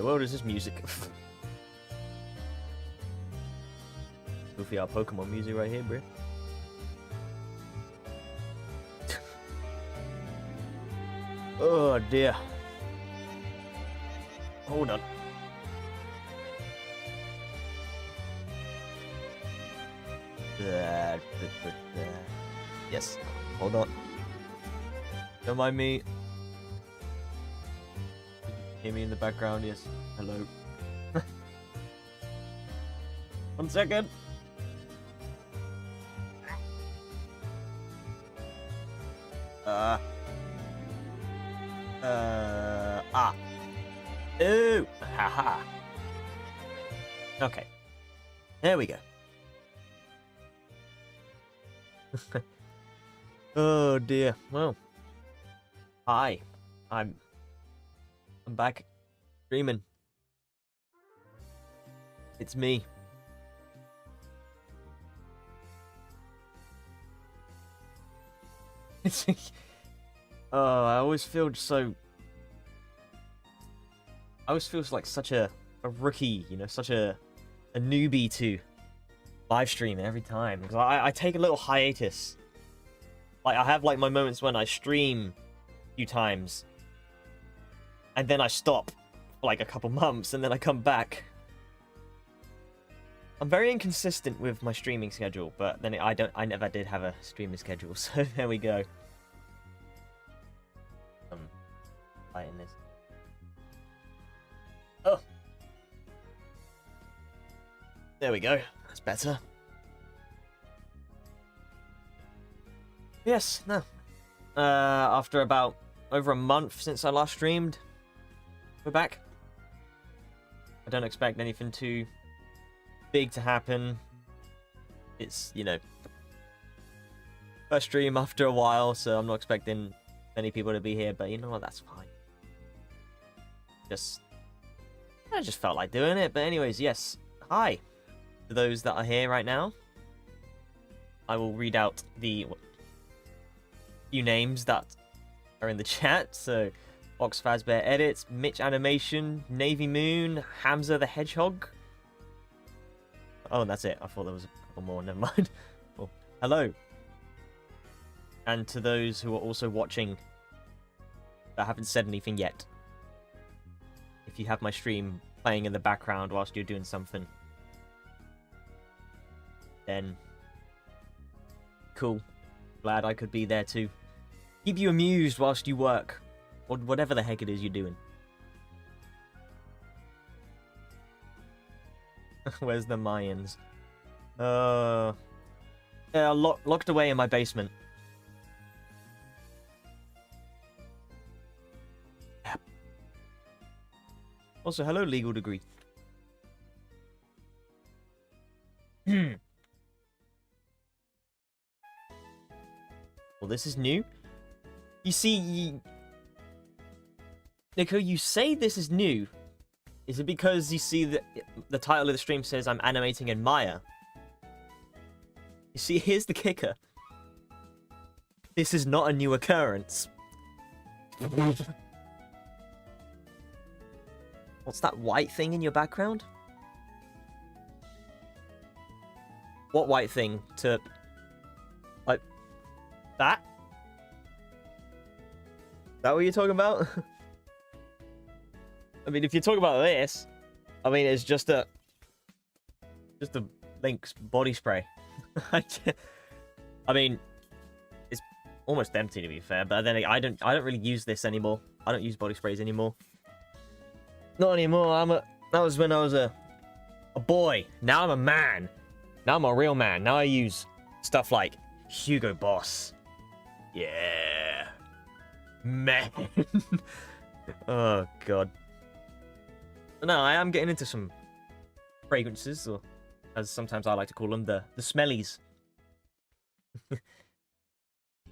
the world is this music? Goofy our Pokemon music right here, bro. Oh dear. Hold on. Yes. Hold on. Don't mind me. Hear me in the background, yes. Hello. 1 second. Ooh! Haha. Okay. There we go. Oh dear. Well. Hi. I'm back streaming. It's me. Oh, I always feel so... I always feel like such a rookie, you know, such a newbie to live stream every time. Because I take a little hiatus. Like, I have, like, my moments when I stream a few times. And then I stop for, like, a couple months, and then I come back. I'm very inconsistent with my streaming schedule, but then I never did have a streaming schedule, so there we go. Fighting this. Oh. There we go. That's better. Yes, no. After about over a month since I last streamed, we're back. I don't expect anything too big to happen. It's, you know, first stream after a while, so I'm not expecting many people to be here, but you know what, that's fine. I just felt like doing it, but anyways, yes. Hi to those that are here right now. I will read out the few names that are in the chat. So, Fredbear Edits, Mitch Animation, Navy Moon, Hamza the Hedgehog. Oh, and that's it. I thought there was a couple more. Never mind. Oh, hello. And to those who are also watching that haven't said anything yet. If you have my stream playing in the background whilst you're doing something, then cool. Glad I could be there to keep you amused whilst you work, or whatever the heck it is you're doing. Where's the Mayans? They're locked away in my basement. Also, hello, legal degree. Well, this is new. You see, Nico, you say this is new. Is it because you see that the title of the stream says I'm animating in Maya? You see, here's the kicker. This is not a new occurrence. What's that white thing in your background? What white thing? To... like... that? Is that what you're talking about? I mean, if you're talking about this, I mean, it's just a Link's body spray. I mean, it's almost empty to be fair, but then I don't really use this anymore. I don't use body sprays anymore. Not anymore. That was when I was a boy. Now I'm a man. Now I'm a real man. Now I use stuff like Hugo Boss. Yeah. Man. Oh, God. No, I am getting into some fragrances, or as sometimes I like to call them, the smellies.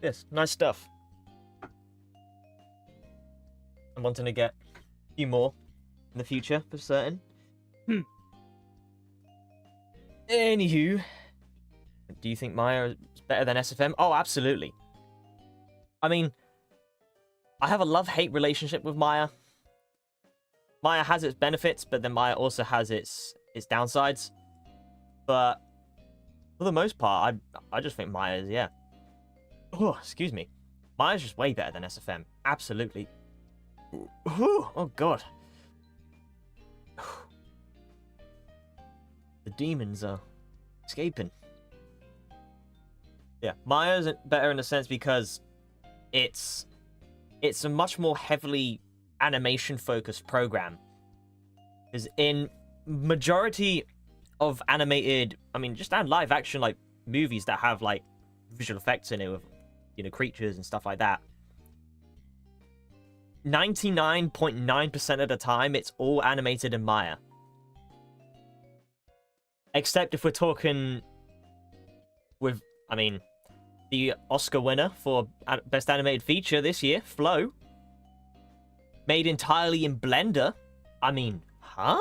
Yes, nice stuff. I'm wanting to get a few more in the future, for certain. Anywho, do you think Maya is better than SFM? Oh, absolutely. I mean, I have a love-hate relationship with Maya. Maya has its benefits, but then Maya also has its downsides. But for the most part, I just think Maya is, yeah. Oh, excuse me. Maya's just way better than SFM. Absolutely. Oh, God. The demons are escaping. Yeah, Maya's better in a sense because it's a much more heavily animation-focused program. Because in majority of animated, I mean, just live-action like movies that have like visual effects in it with, you know, creatures and stuff like that, 99.9% of the time, it's all animated in Maya. Except if we're talking with, I mean, the Oscar winner for Best Animated Feature this year, Flow, made entirely in Blender. I mean, huh?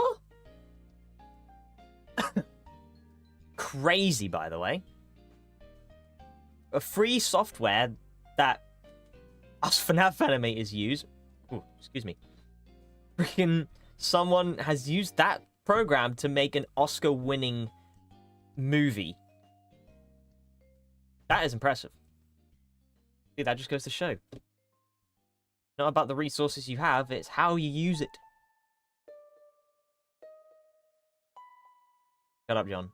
Crazy, by the way. A free software that us FNAF animators use. Ooh, excuse me. Freaking someone has used that program to make an Oscar-winning movie. That is impressive. See, that just goes to show. Not about the resources you have, it's how you use it. Shut up, John.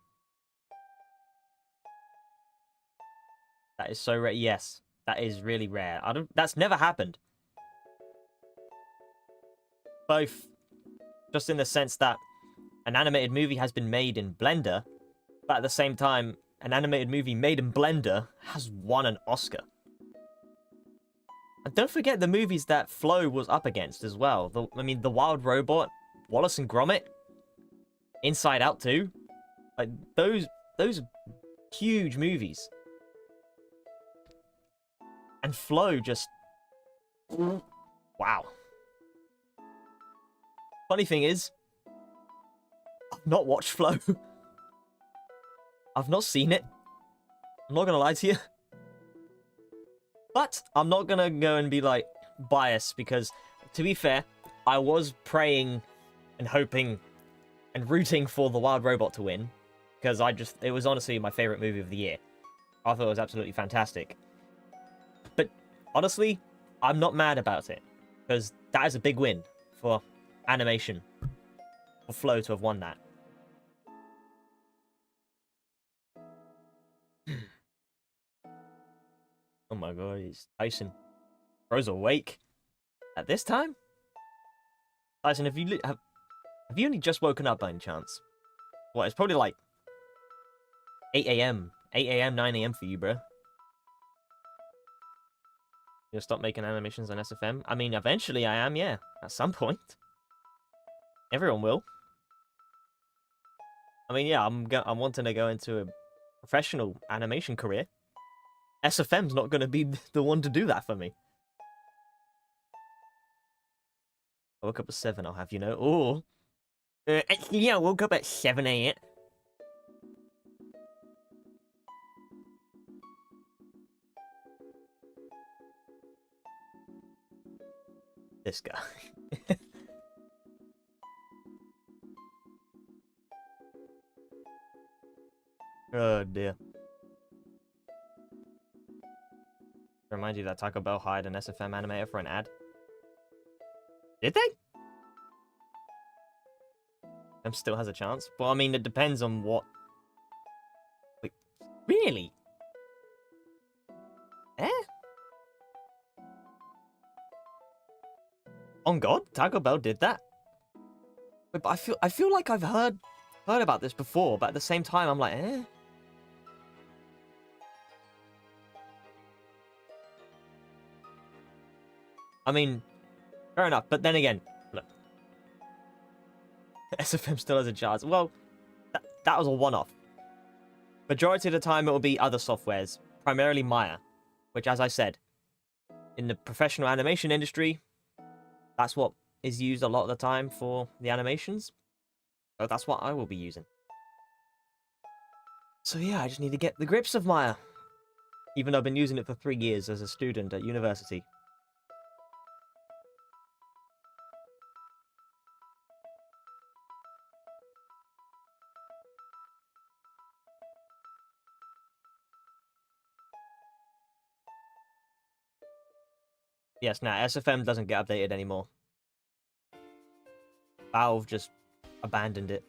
That is so rare. Yes, that is really rare. That's never happened. Both, just in the sense that an animated movie has been made in Blender, but at the same time, an animated movie made in Blender has won an Oscar. And don't forget the movies that Flo was up against as well. I mean, The Wild Robot, Wallace and Gromit, Inside Out 2. Like, those are huge movies. And Flo just... wow. Funny thing is, I've not watched Flo. I've not seen it. I'm not gonna lie to you. But I'm not gonna go and be, like, biased, because, to be fair, I was praying and hoping and rooting for The Wild Robot to win, because it was honestly my favorite movie of the year. I thought it was absolutely fantastic. But, honestly, I'm not mad about it, because that is a big win for animation, for Flo to have won that. Oh my god, it's Tyson. Bro's awake. At this time? Tyson, have you only just woken up by any chance? Well, it's probably like 8 a.m. 8 a.m., 9 a.m. for you, bro. You'll stop making animations on SFM? I mean, eventually I am, yeah. At some point. Everyone will. I mean, yeah, I'm wanting to go into a professional animation career. SFM's not going to be the one to do that for me. I woke up at 7, I'll have you know. Or, actually, yeah, I woke up at 7 a.m. This guy. Oh, dear. Remind you that Taco Bell hired an SFM animator for an ad. Did they? Still has a chance. Well, I mean, it depends on what... Wait, really? Eh? On God, Taco Bell did that? Wait, but I feel like I've heard about this before, but at the same time, I'm like, eh? I mean, fair enough, but then again, look. SFM still has a chance. Well, that was a one-off. Majority of the time, it will be other softwares, primarily Maya, which, as I said, in the professional animation industry, that's what is used a lot of the time for the animations. So that's what I will be using. So yeah, I just need to get the grips of Maya. Even though I've been using it for 3 years as a student at university. Yes, now SFM doesn't get updated anymore. Valve just abandoned it.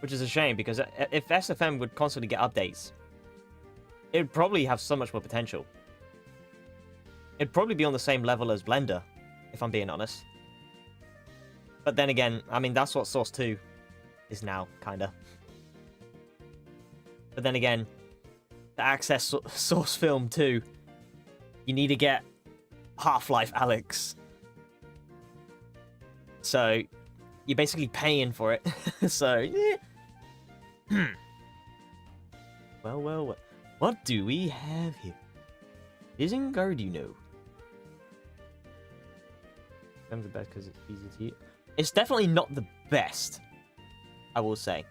Which is a shame, because if SFM would constantly get updates, it would probably have so much more potential. It'd probably be on the same level as Blender, if I'm being honest. But then again, I mean, that's what Source 2 is now, kinda. But then again, to access Source Film 2, you need to get Half-Life Alyx. So, you're basically paying for it. So, yeah. Well. What do we have here? Isn't Gardino? I'm the best because it's easy to use. It's definitely not the best, I will say.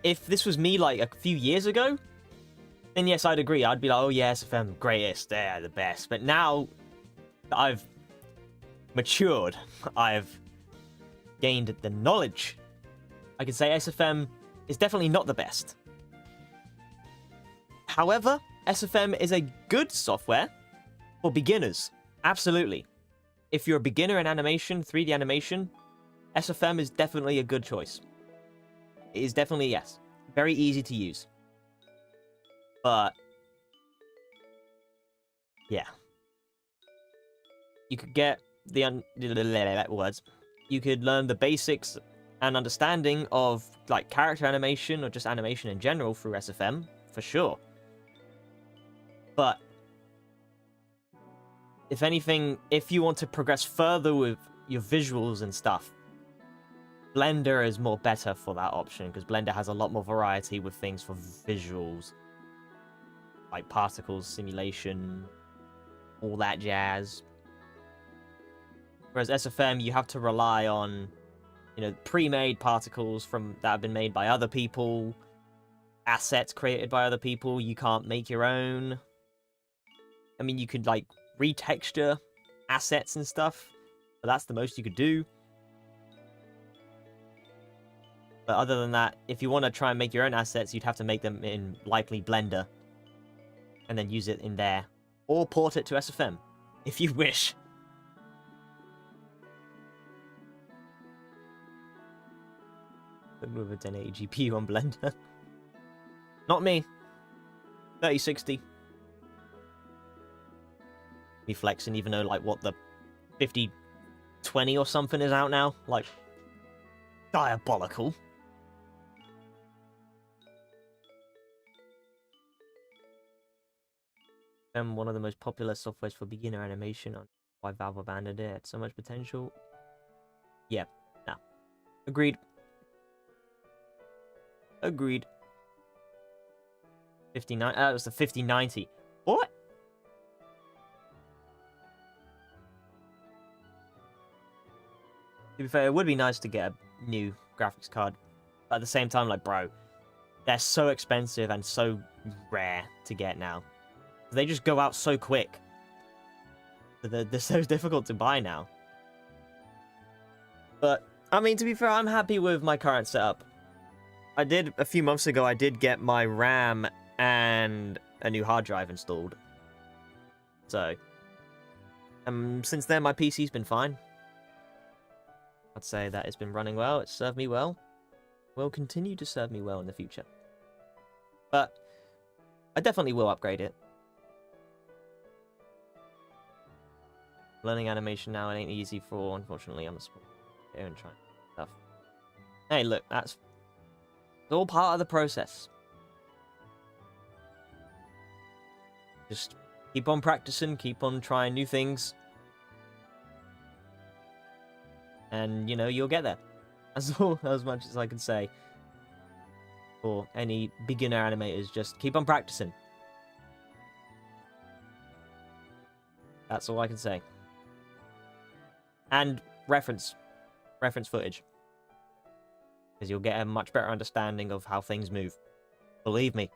If this was me like a few years ago, then yes, I'd agree. I'd be like, oh yeah, SFM, greatest, they're the best. But now that I've matured, I've gained the knowledge, I can say SFM is definitely not the best. However, SFM is a good software for beginners. Absolutely. If you're a beginner in animation, 3D animation, SFM is definitely a good choice. It is definitely, yes, very easy to use. But, yeah. You could get the words. You could learn the basics and understanding of like character animation or just animation in general through SFM, for sure. But if anything, if you want to progress further with your visuals and stuff, Blender is more better for that option, because Blender has a lot more variety with things for visuals. Like particles, simulation, all that jazz. Whereas SFM, you have to rely on, you know, pre-made particles that have been made by other people, assets created by other people. You can't make your own. I mean, you could, like, retexture assets and stuff, but that's the most you could do. But other than that, if you want to try and make your own assets, you'd have to make them in, likely, Blender, and then use it in there. Or port it to SFM, if you wish. With a 1080 GPU on Blender. Not me. 3060. Me flexing, even though, like, what, the 5020 or something is out now? Like, diabolical. And one of the most popular softwares for beginner animation on why Valve abandoned it. It had so much potential. Yeah, no. Agreed. Agreed. 59. It was the 5090. What? To be fair, it would be nice to get a new graphics card. But at the same time, like, bro, they're so expensive and so rare to get now. They just go out so quick. They're so difficult to buy now. But, I mean, to be fair, I'm happy with my current setup. A few months ago, I did get my RAM and a new hard drive installed. So, since then, my PC's been fine. I'd say that it's been running well, it's served me well. Will continue to serve me well in the future. But, I definitely will upgrade it. Learning animation now, it ain't easy for, unfortunately, I'm a sport here and trying stuff. Hey, look, it's all part of the process. Just keep on practicing, keep on trying new things. And, you know, you'll get there. That's all, as much as I can say. For any beginner animators, just keep on practicing. That's all I can say. And reference footage. Because you'll get a much better understanding of how things move. Believe me.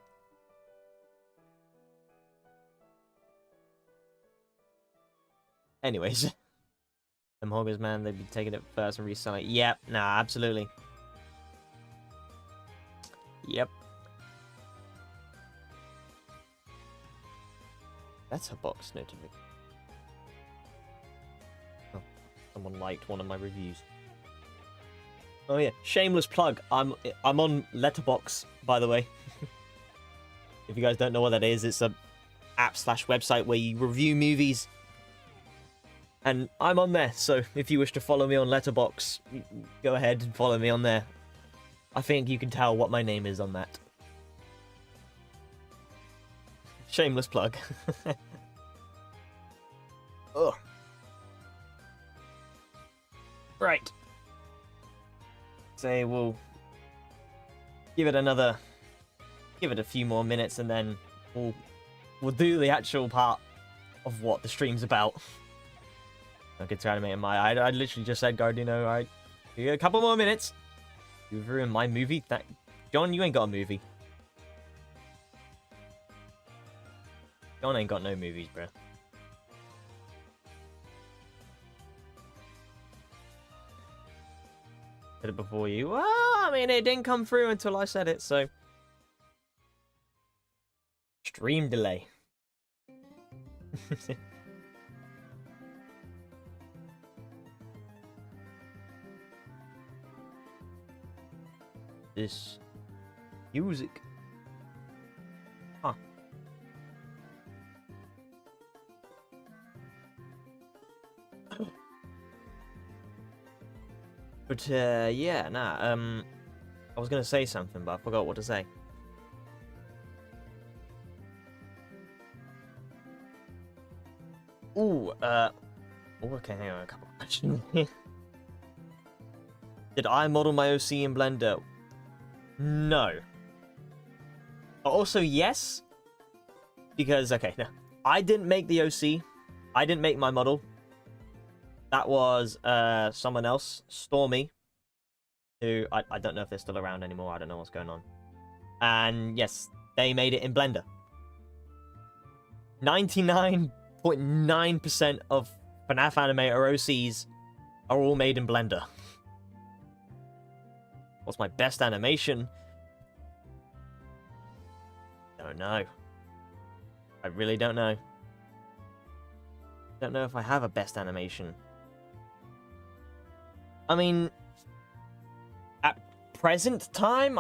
Anyways. Them hoggers, man, they'd be taking it first and reselling it. Yep, nah, absolutely. Yep. letterbox notification. Oh, someone liked one of my reviews. Oh yeah, shameless plug. I'm on Letterbox, by the way. If you guys don't know what that is, it's a app/website where you review movies. And I'm on there, so if you wish to follow me on Letterbox, go ahead and follow me on there. I think you can tell what my name is on that. Shameless plug. Ugh. Right. Say we'll give it a few more minutes, and then we'll do the actual part of what the stream's about. I get to animate my. I literally just said, Gardino, alright, give you a couple more minutes. You've ruined my movie. John, you ain't got a movie. John ain't got no movies, bruh. Said it before you. Well, I mean, it didn't come through until I said it, so. Stream delay. This music. Huh. But yeah, nah, I was gonna say something, but I forgot what to say. Ooh, okay, hang on, a couple of questions here. Did I model my OC in Blender? No. But also, yes. Because, okay, no. I didn't make the OC. I didn't make my model. That was someone else, Stormy, who I don't know if they're still around anymore. I don't know what's going on. And yes, they made it in Blender. 99.9% of FNAF animator OCs are all made in Blender. What's my best animation? Don't know. I really don't know. Don't know if I have a best animation. I mean, at present time,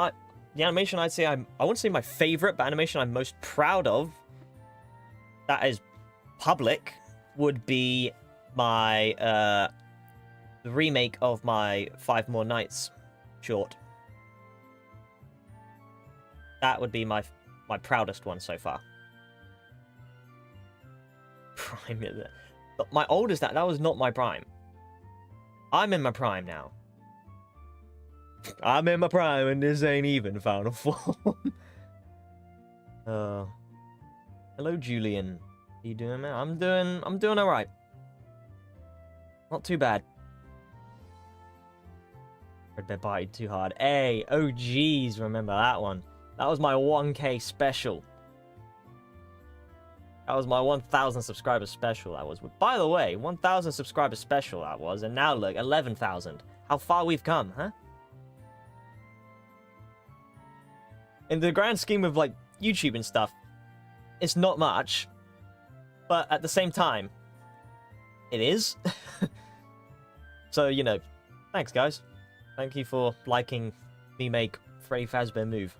the animation I'd say I wouldn't say my favorite, but animation I'm most proud of, that is public, would be my the remake of my 5 More Nights short. That would be my proudest one so far. Prime, but my oldest, that was not my prime. I'm in my prime now. I'm in my prime, and this ain't even final form. Hello, Julian. How you doing, man? I'm doing all right. Not too bad. Fredbear partied too hard. Hey, oh geez, remember that one? That was my 1K special. That was my 1,000 subscriber special. That was. By the way, 1,000 subscriber special that was, and now look, 11,000. How far we've come, huh? In the grand scheme of like YouTube and stuff, it's not much, but at the same time, it is. So you know, thanks guys. Thank you for liking me make Freddy Fazbear move.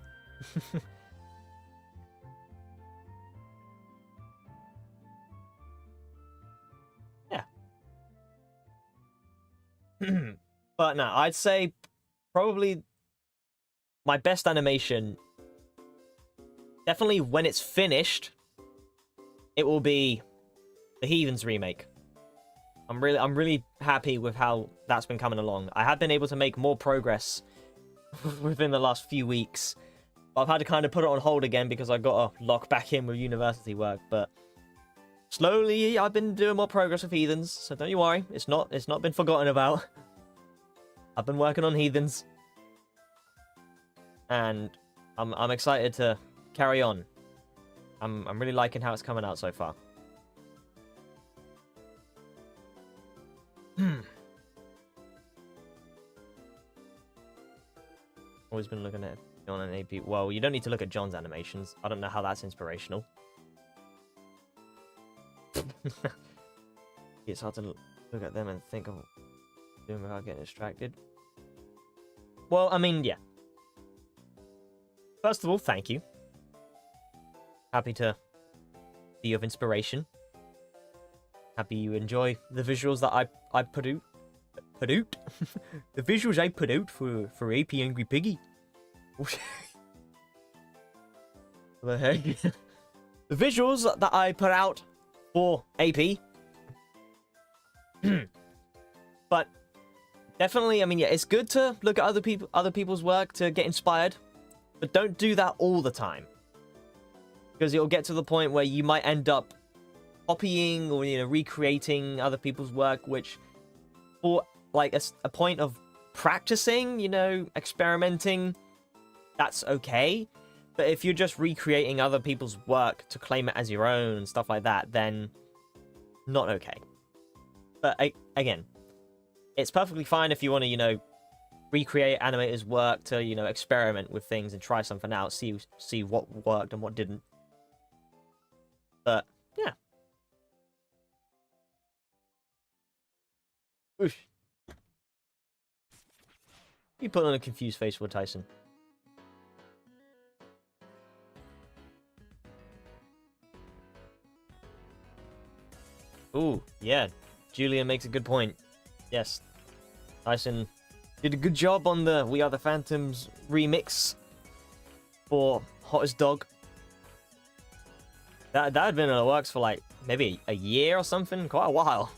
But no, I'd say probably my best animation, definitely when it's finished, it will be the Heathens remake. I'm really happy with how that's been coming along. I have been able to make more progress within the last few weeks. I've had to kind of put it on hold again because I got to lock back in with university work, but slowly I've been doing more progress with Heathens, so don't you worry, it's not been forgotten about. I've been working on Heathens, and I'm excited to carry on. I'm really liking how it's coming out so far. Always been looking at John and AP. Well, you don't need to look at John's animations. I don't know how that's inspirational. It's hard to look at them and think of doing without getting distracted. Well, I mean, yeah. First of all, thank you. Happy to be of inspiration. Happy you enjoy the visuals that I put out. The visuals I put out for AP Angry Piggy. What the heck? The visuals that I put out for AP. But definitely, I mean, yeah, it's good to look at other people's work to get inspired, but don't do that all the time, because it'll get to the point where you might end up copying or, you know, recreating other people's work, which for like a point of practicing, you know, experimenting, that's okay. But if you're just recreating other people's work to claim it as your own and stuff like that, then not okay. But again, it's perfectly fine if you want to, you know, recreate animators' work to, you know, experiment with things and try something out, see what worked and what didn't. But yeah. Oosh. You put on a confused face for Tyson. Ooh, yeah. Julian makes a good point. Yes. Tyson did a good job on the We Are the Phantoms remix for Hottest Dog. That had been in the works for like maybe a year or something, quite a while.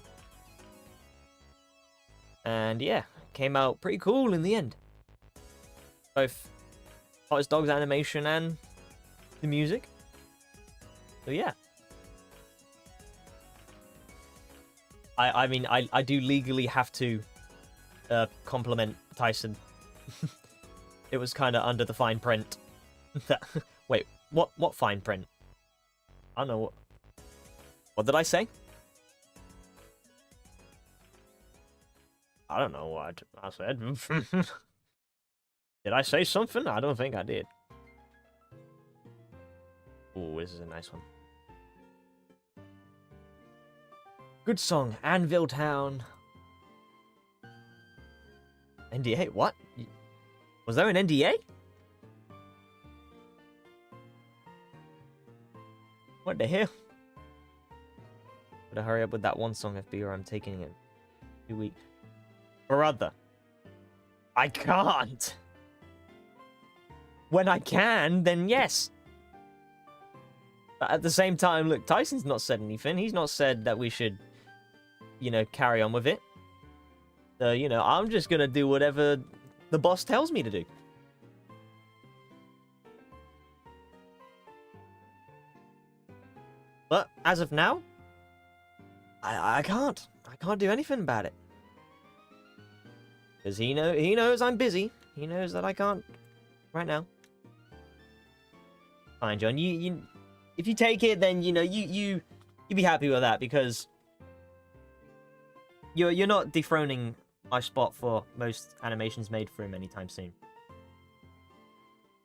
And yeah, came out pretty cool in the end. Both Hottest Dog's animation and the music. So yeah. I mean, I do legally have to compliment Tyson. It was kind of under the fine print. Wait, what fine print? I don't know. What did I say? I don't know what I said. Did I say something? I don't think I did. Ooh, this is a nice one. Good song, Anvil Town. NDA? What? Was there an NDA? What the hell? Better hurry up with that one song, FB, or I'm taking it 2 weeks. Brother. I can't. When I can, then yes. But at the same time, look, Tyson's not said anything. He's not said that we should, you know, carry on with it. So, you know, I'm just gonna do whatever the boss tells me to do. But as of now, I can't do anything about it. Because he knows I'm busy. He knows that I can't right now. Fine, John. You if you take it, then you know you be happy with that, because you're not dethroning my spot for most animations made for him anytime soon.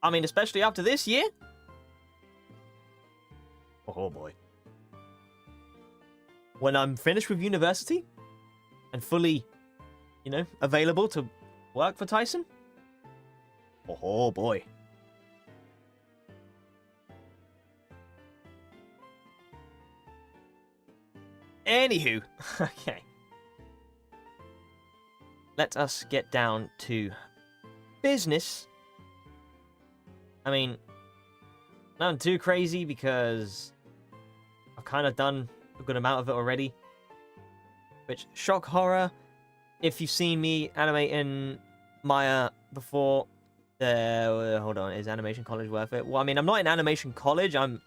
I mean, especially after this year. Oh boy. When I'm finished with university and fully, you know, available to work for Tyson. Oh boy. Anywho, okay. Let us get down to business. I mean, nothing too crazy because I've kind of done a good amount of it already. Which, shock horror, if you've seen me animating Maya before, hold on, is animation college worth it? Well, I mean, I'm not in animation college. I am.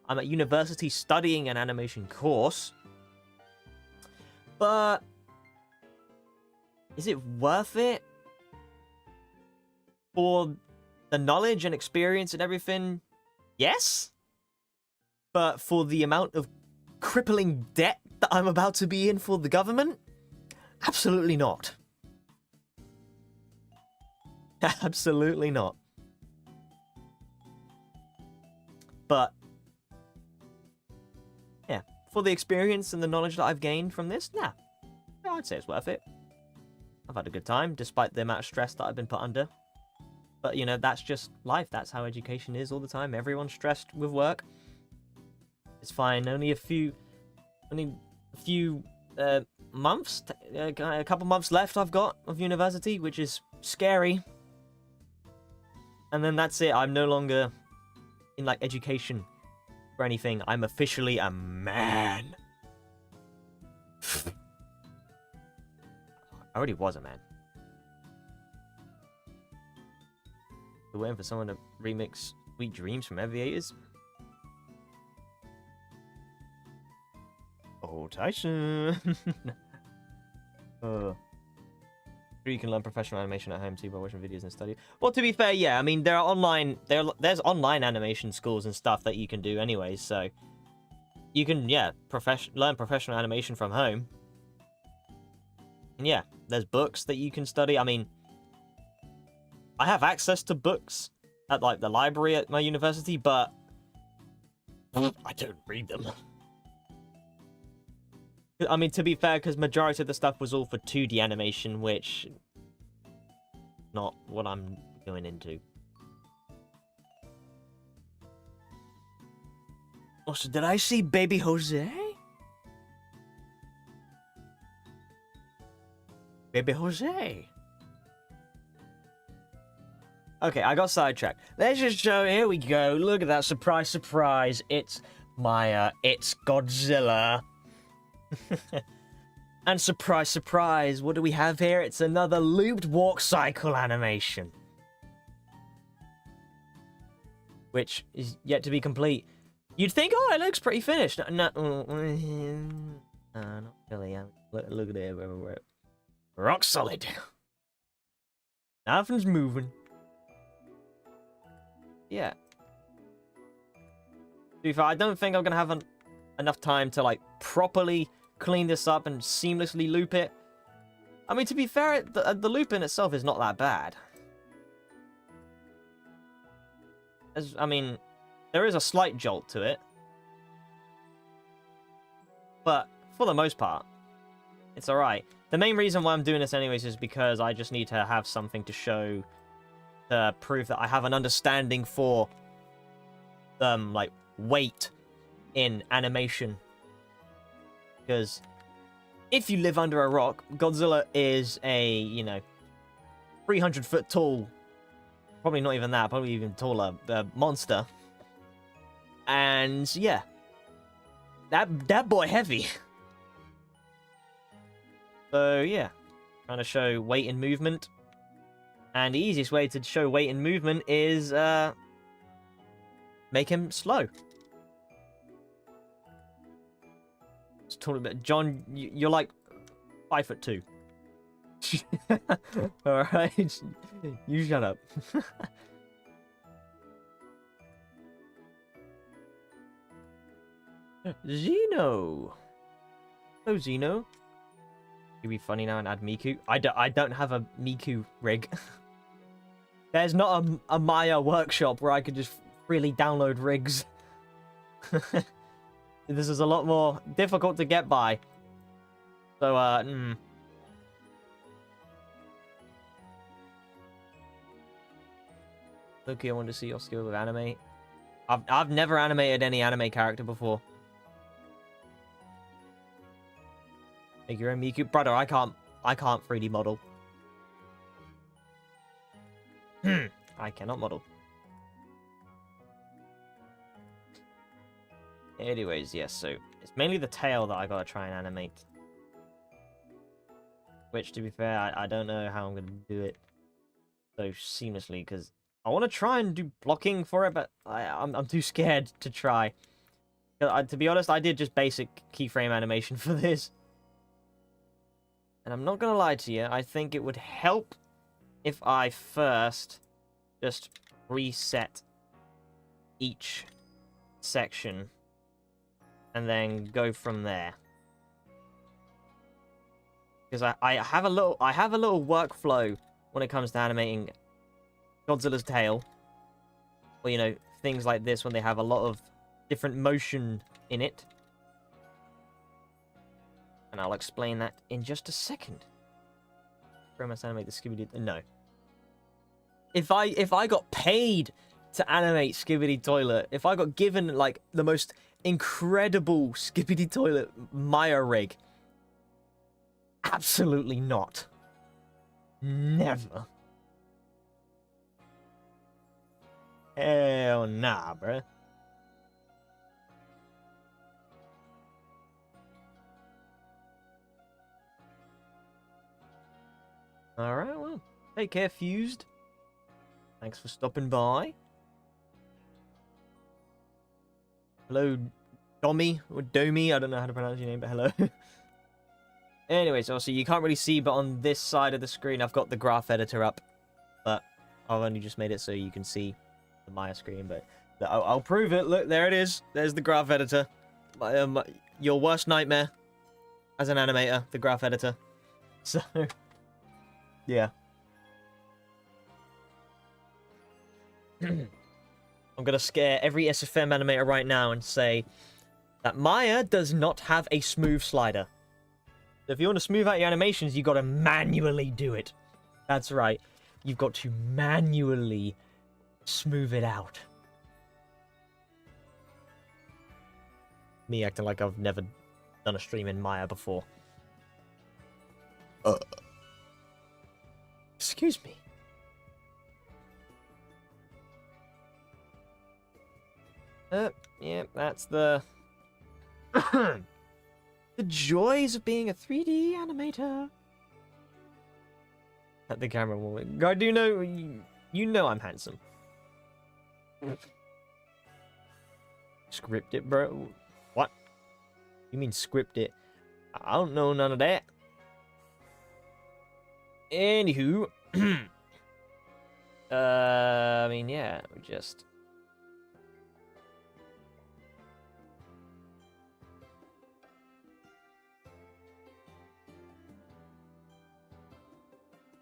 I'm at university studying an animation course. But is it worth it? For the knowledge and experience and everything? Yes. But for the amount of crippling debt that I'm about to be in for the government? Absolutely not. Absolutely not. But for the experience and the knowledge that I've gained from this, nah, I'd say it's worth it. I've had a good time, despite the amount of stress that I've been put under. But, you know, that's just life. That's how education is all the time. Everyone's stressed with work. It's fine. Only a few months, a couple months left I've got of university, which is scary. And then that's it. I'm no longer in, like, education or anything. I'm officially a man. I already was a man. We're waiting for someone to remix Sweet Dreams from Aviators. Oh, Tyson. You can learn professional animation at home too by watching videos and study. Well, to be fair, yeah. I mean, there's online animation schools and stuff that you can do anyways. So you can, yeah, learn professional animation from home. And yeah, there's books that you can study. I mean, I have access to books at, like, the library at my university, but I don't read them. I mean, to be fair, because majority of the stuff was all for 2D animation, which not what I'm going into. Also, did I see Baby Jose? Baby Jose. Okay, I got sidetracked. Let's just show. Here we go. Look at that. Surprise, surprise. It's it's Godzilla. And surprise, surprise. What do we have here? It's another looped walk cycle animation. Which is yet to be complete. You'd think, oh, it looks pretty finished. No, not really. Look at it. Rock solid. Nothing's moving. Yeah. To be fair, I don't think I'm gonna have enough time to, like, properly clean this up and seamlessly loop it. I mean, to be fair, the loop in itself is not that bad. I mean, there is a slight jolt to it. But for the most part, it's alright. The main reason why I'm doing this anyways is because I just need to have something to show to prove that I have an understanding for, like, weight in animation. Because if you live under a rock, Godzilla is a, 300-foot tall, probably not even that, probably even taller, monster. And, yeah. That boy heavy. So, yeah. Trying to show weight and movement. And the easiest way to show weight and movement is, make him slow. Let's talk about John. You're like 5'2". All right, you shut up. Xeno. Oh, Xeno. It'd be funny now and add Miku. I don't have a Miku rig. There's not a Maya workshop where I could just freely download rigs. This is a lot more difficult to get by. So, Loki, I want to see your skill with animate. I've never animated any anime character before. Make your own Miku. Brother, I can't 3D model. I cannot model. Anyways, yes, so it's mainly the tail that I gotta try and animate. Which, to be fair, I don't know how I'm gonna do it so seamlessly, because I want to try and do blocking for it, but I'm too scared to try. To be honest, I did just basic keyframe animation for this. And I'm not gonna lie to you, I think it would help if I first just reset each section and then go from there. Because I have a little workflow when it comes to animating Godzilla's tail. Or, things like this when they have a lot of different motion in it. And I'll explain that in just a second. Where must animate the Skibidi? No. If I got paid to animate Skibidi Toilet, if I got given like the most incredible Skibidi Toilet Maya rig, absolutely not. Never. Hell nah, bruh. Alright, well, take care, Fused. Thanks for stopping by. Hello, Domi, or Domi, I don't know how to pronounce your name, but hello. Anyways, also, you can't really see, but on this side of the screen, I've got the graph editor up. But I've only just made it so you can see the Maya screen, but I'll prove it. Look, there it is. There's the graph editor. Your worst nightmare as an animator, the graph editor. So, yeah. I'm going to scare every SFM animator right now and say that Maya does not have a smooth slider. So if you want to smooth out your animations, you've got to manually do it. That's right. You've got to manually smooth it out. Me acting like I've never done a stream in Maya before. Excuse me. Yeah, that's the... the joys of being a 3D animator. At the camera woman. I do know... You know I'm handsome. Script it, bro. What? You mean script it? I don't know none of that. Anywho. I mean, yeah, we just...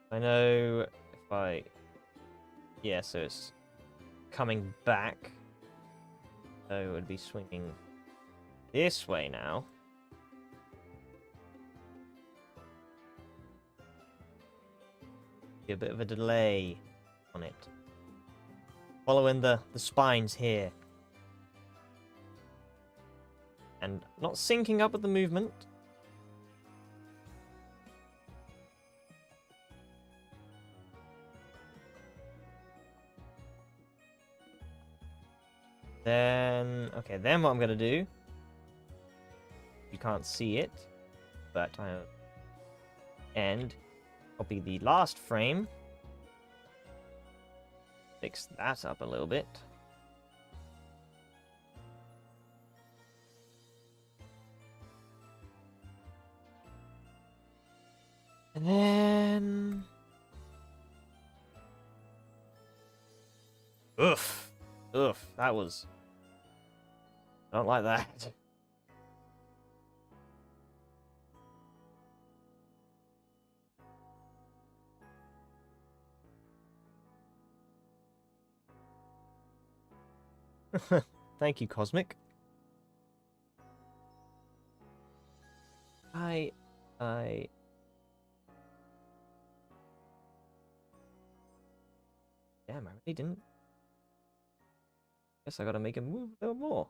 I know if I... Yeah, so it's coming back. So it would be swinging this way now. Be a bit of a delay on it. Following the spines here. And not syncing up with the movement. Then, okay, then what I'm going to do, you can't see it, but and copy the last frame, fix that up a little bit. And then... Oof. Oof, that was... I don't like that. Thank you, Cosmic. Damn, I really didn't. Guess I gotta make him move a little more.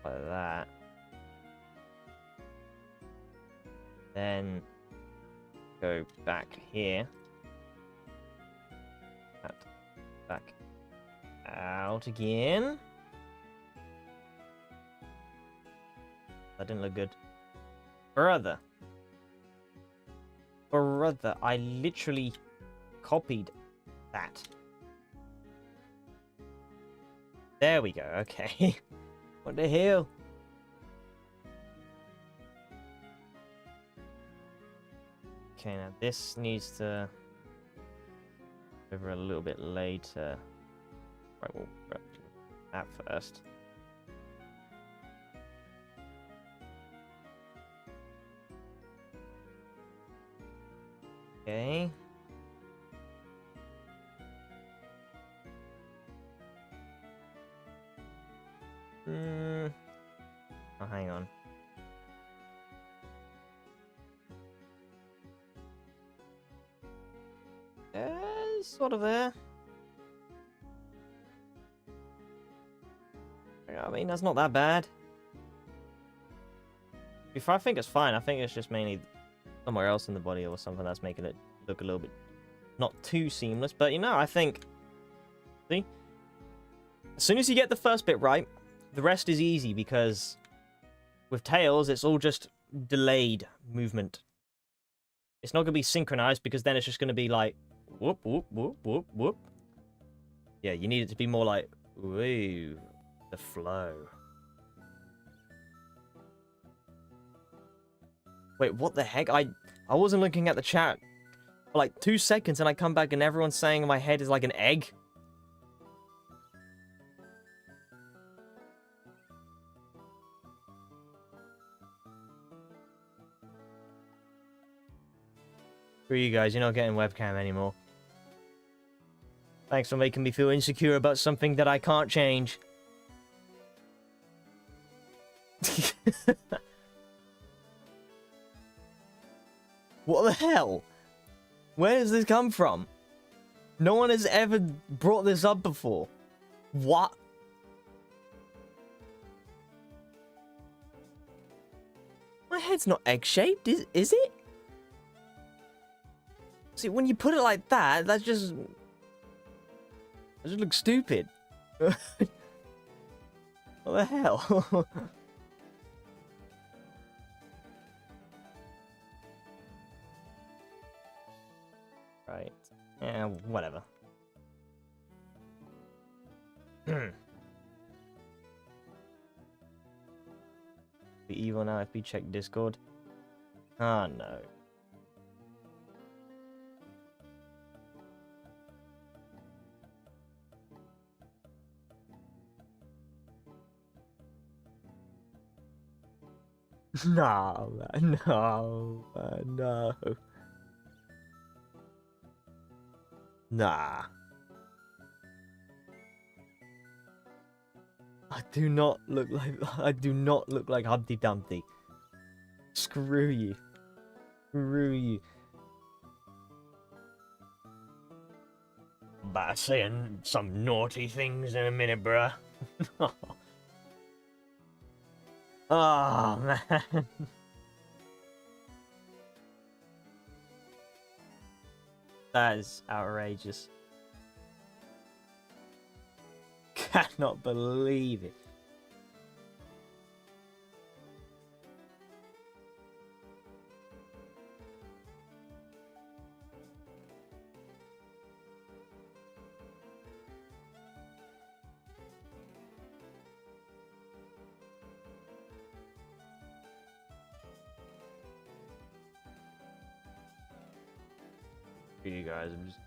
Like that. Then go back here. Back out again. That didn't look good. Brother, I literally copied that. There we go, okay. What the hell? Okay, now this needs to over a little bit later. Right, we'll grab that first. Okay. sort of there. I mean, that's not that bad. If I think it's fine, I think it's just mainly somewhere else in the body or something that's making it look a little bit not too seamless. But, you know, I think... See? As soon as you get the first bit right, the rest is easy because with Tails, it's all just delayed movement. It's not going to be synchronized because then it's just going to be like, whoop, whoop, whoop, whoop, whoop. Yeah, you need it to be more like, woo, the flow. Wait, what the heck? I wasn't looking at the chat for like 2 seconds and I come back and everyone's saying my head is like an egg. Screw you guys, you're not getting webcam anymore. Thanks for making me feel insecure about something that I can't change. What the hell? Where does this come from? No one has ever brought this up before. What? My head's not egg-shaped, is it? See, when you put it like that, that just looks stupid. What the hell? Right. Yeah, whatever. Be evil now if we check Discord. Ah, no. No, man, no, no. Nah. I do not look like Humpty Dumpty. Screw you. Screw you. About saying some naughty things in a minute, bruh. Oh, man. That is outrageous. Cannot believe it. You guys, I'm just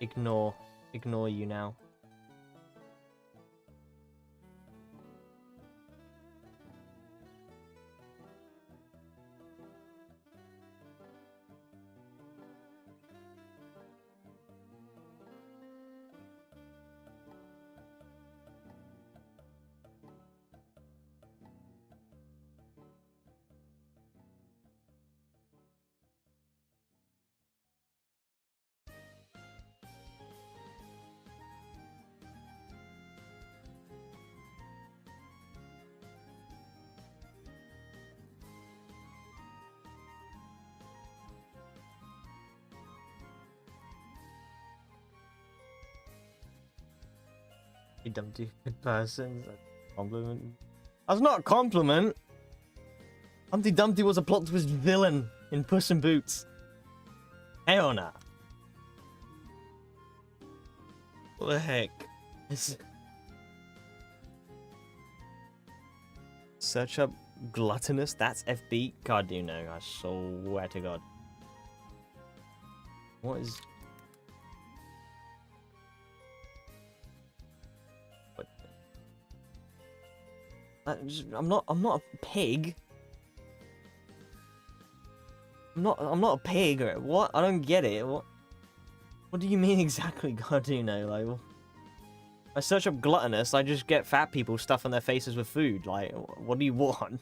ignore you now. Dumpty good person. Compliment. That's not a compliment. Humpty Dumpty was a plot twist villain in Puss in Boots. Hell nah. What the heck? Search up gluttonous. That's FB. God, you know. I swear to God. What is? I'm not a pig. I'm not a pig or what? I don't get it. What do you mean exactly? God, do you know? Like, I search up gluttonous, I just get fat people stuffing their faces with food. Like, what do you want?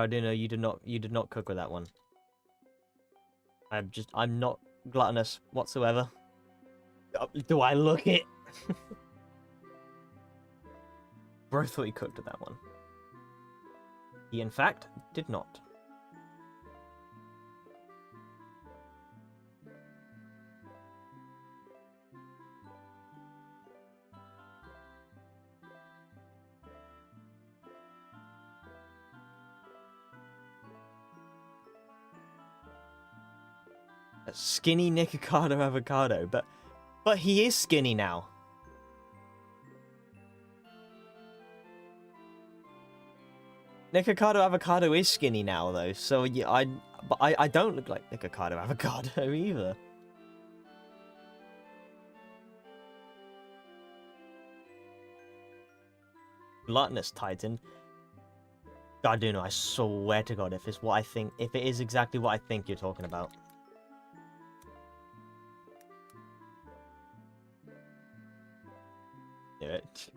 Gardino, you did not cook with that one. I'm not gluttonous whatsoever. Do I look it? Bro thought he cooked with that one. He, in fact, did not. A skinny Nikocado avocado, but he is skinny now. Nikocado avocado is skinny now, though, so yeah, I don't look like Nikocado avocado either. Gluttonous Titan. Garduno, I swear to God, if it's what I think, if it is exactly what I think you're talking about. Knew it.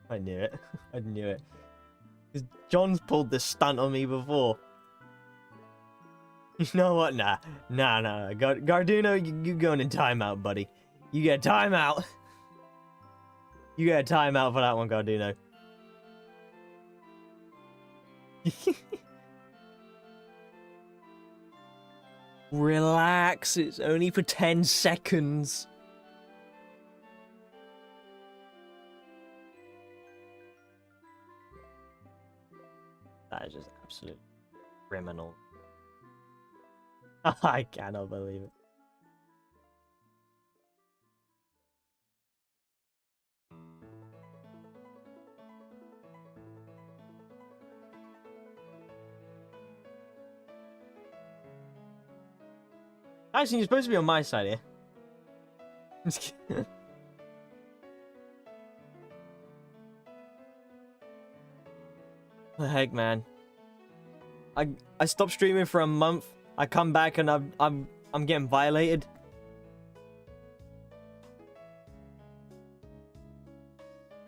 I knew it. I knew it. Because John's pulled this stunt on me before. You know what? Nah. Garduno, you going in timeout, buddy. You get a timeout. You get a timeout for that one, Garduno. Relax, it's only for 10 seconds. That is just absolute criminal. I cannot believe it. Actually, you're supposed to be on my side here. I'm just kidding. What the heck, man? I stopped streaming for a month. I come back and I'm getting violated.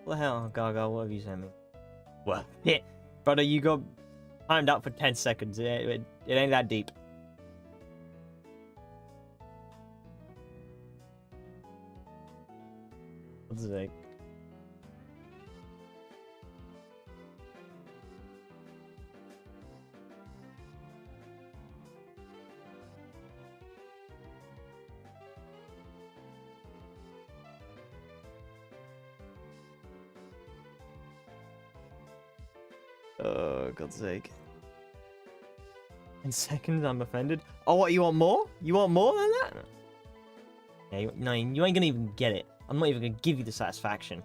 What the hell, Gaga? What have you sent me? What? Yeah, brother, you got timed out for 10 seconds. It ain't that deep. What's it? Oh, God's sake. In seconds, I'm offended. Oh, what, you want more? You want more than that? Yeah, no, you ain't gonna even get it. I'm not even gonna give you the satisfaction.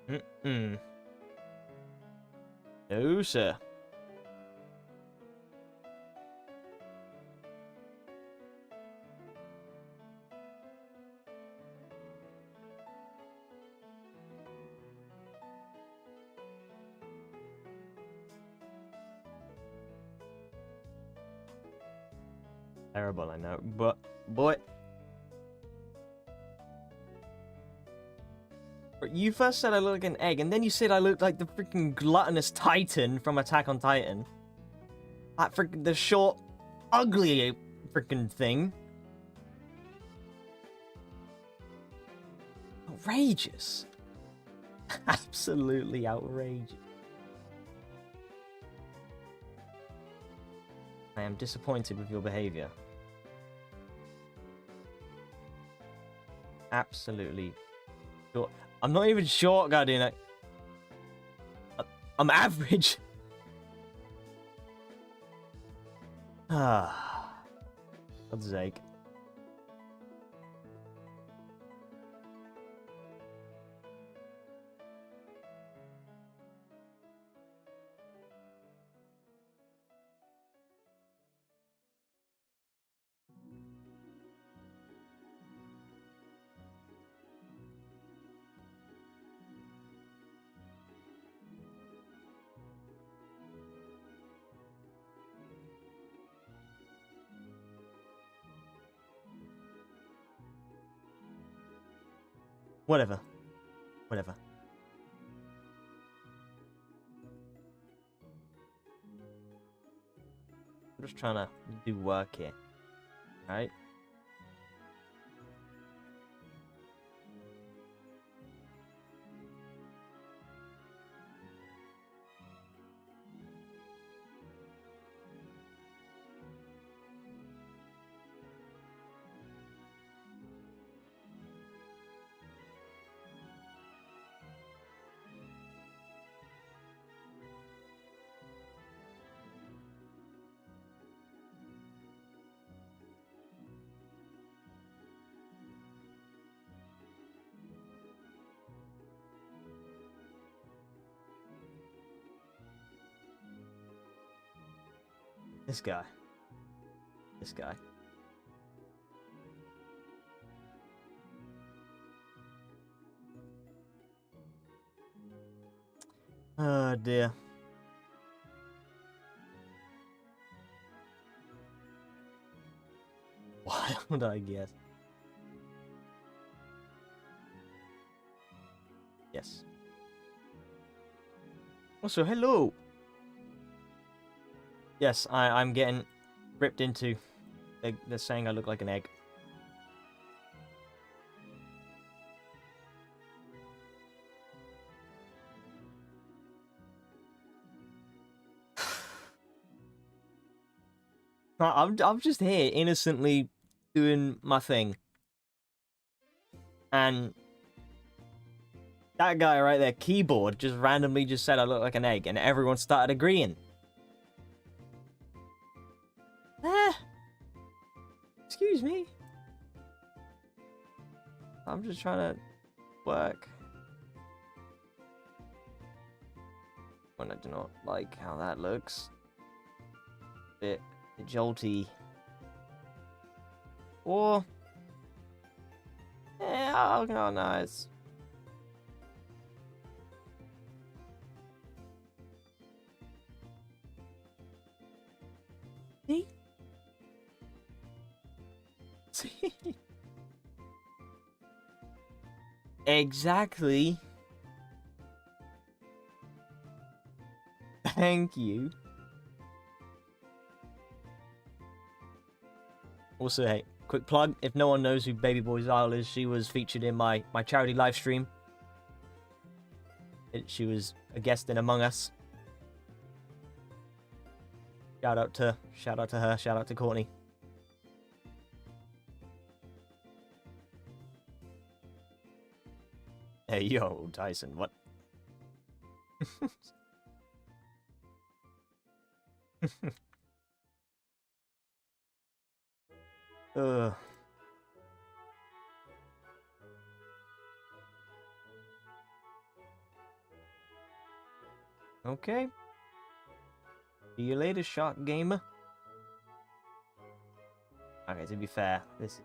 Mm-mm. No, sir. Terrible, I know, but boy, you first said I look like an egg, and then you said I look like the freaking gluttonous Titan from Attack on Titan. That freaking the short, ugly freaking thing. Outrageous. Absolutely outrageous. I am disappointed with your behavior. Absolutely short. I'm not even short, Guardian. I'm average. Ah, God's sake. Whatever. Whatever. I'm just trying to do work here. Alright? This guy. This guy. Oh dear. Why would I guess? Yes. Also, hello. Yes, I'm getting ripped into. They're saying I look like an egg. I'm just here innocently doing my thing, and that guy right there, keyboard, just randomly just said I look like an egg, and everyone started agreeing. Excuse me. I'm just trying to work. When I do not like how that looks. Bit jolty. Or yeah, oh nice. See? See? Exactly. Thank you. Also, hey, quick plug. If no one knows who Baby Boy's Isle is, she was featured in my charity live stream. She was a guest in Among Us. Shout out to her. Shout out to Courtney. Hey, yo, Tyson, what? Okay. See you later, Shark Gamer. Okay, to be fair, this...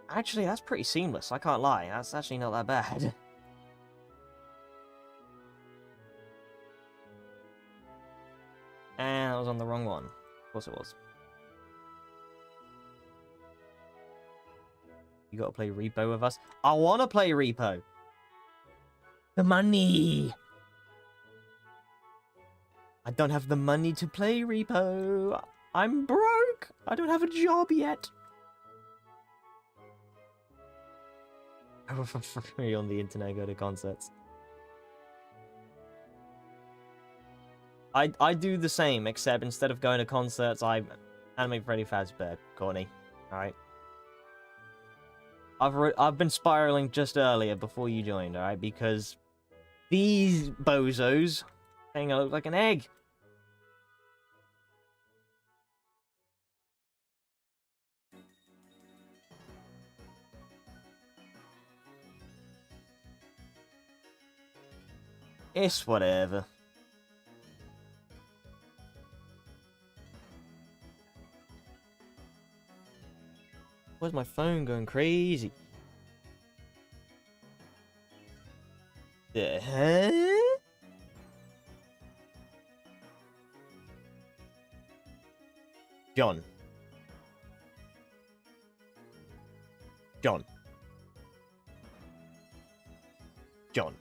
Actually, that's pretty seamless, I can't lie. That's actually not that bad. And I was on the wrong one. Of course it was. You gotta play Repo with us? I wanna play Repo! The money! I don't have the money to play Repo. I'm broke! I don't have a job yet. I will for free on the internet, go to concerts. I do the same, except instead of going to concerts, I animate Freddy Fazbear, Courtney. Alright? I've been spiraling just earlier before you joined, alright? Because these bozos saying I look like an egg. It's whatever. Where's my phone going crazy? The heck? John. John. John.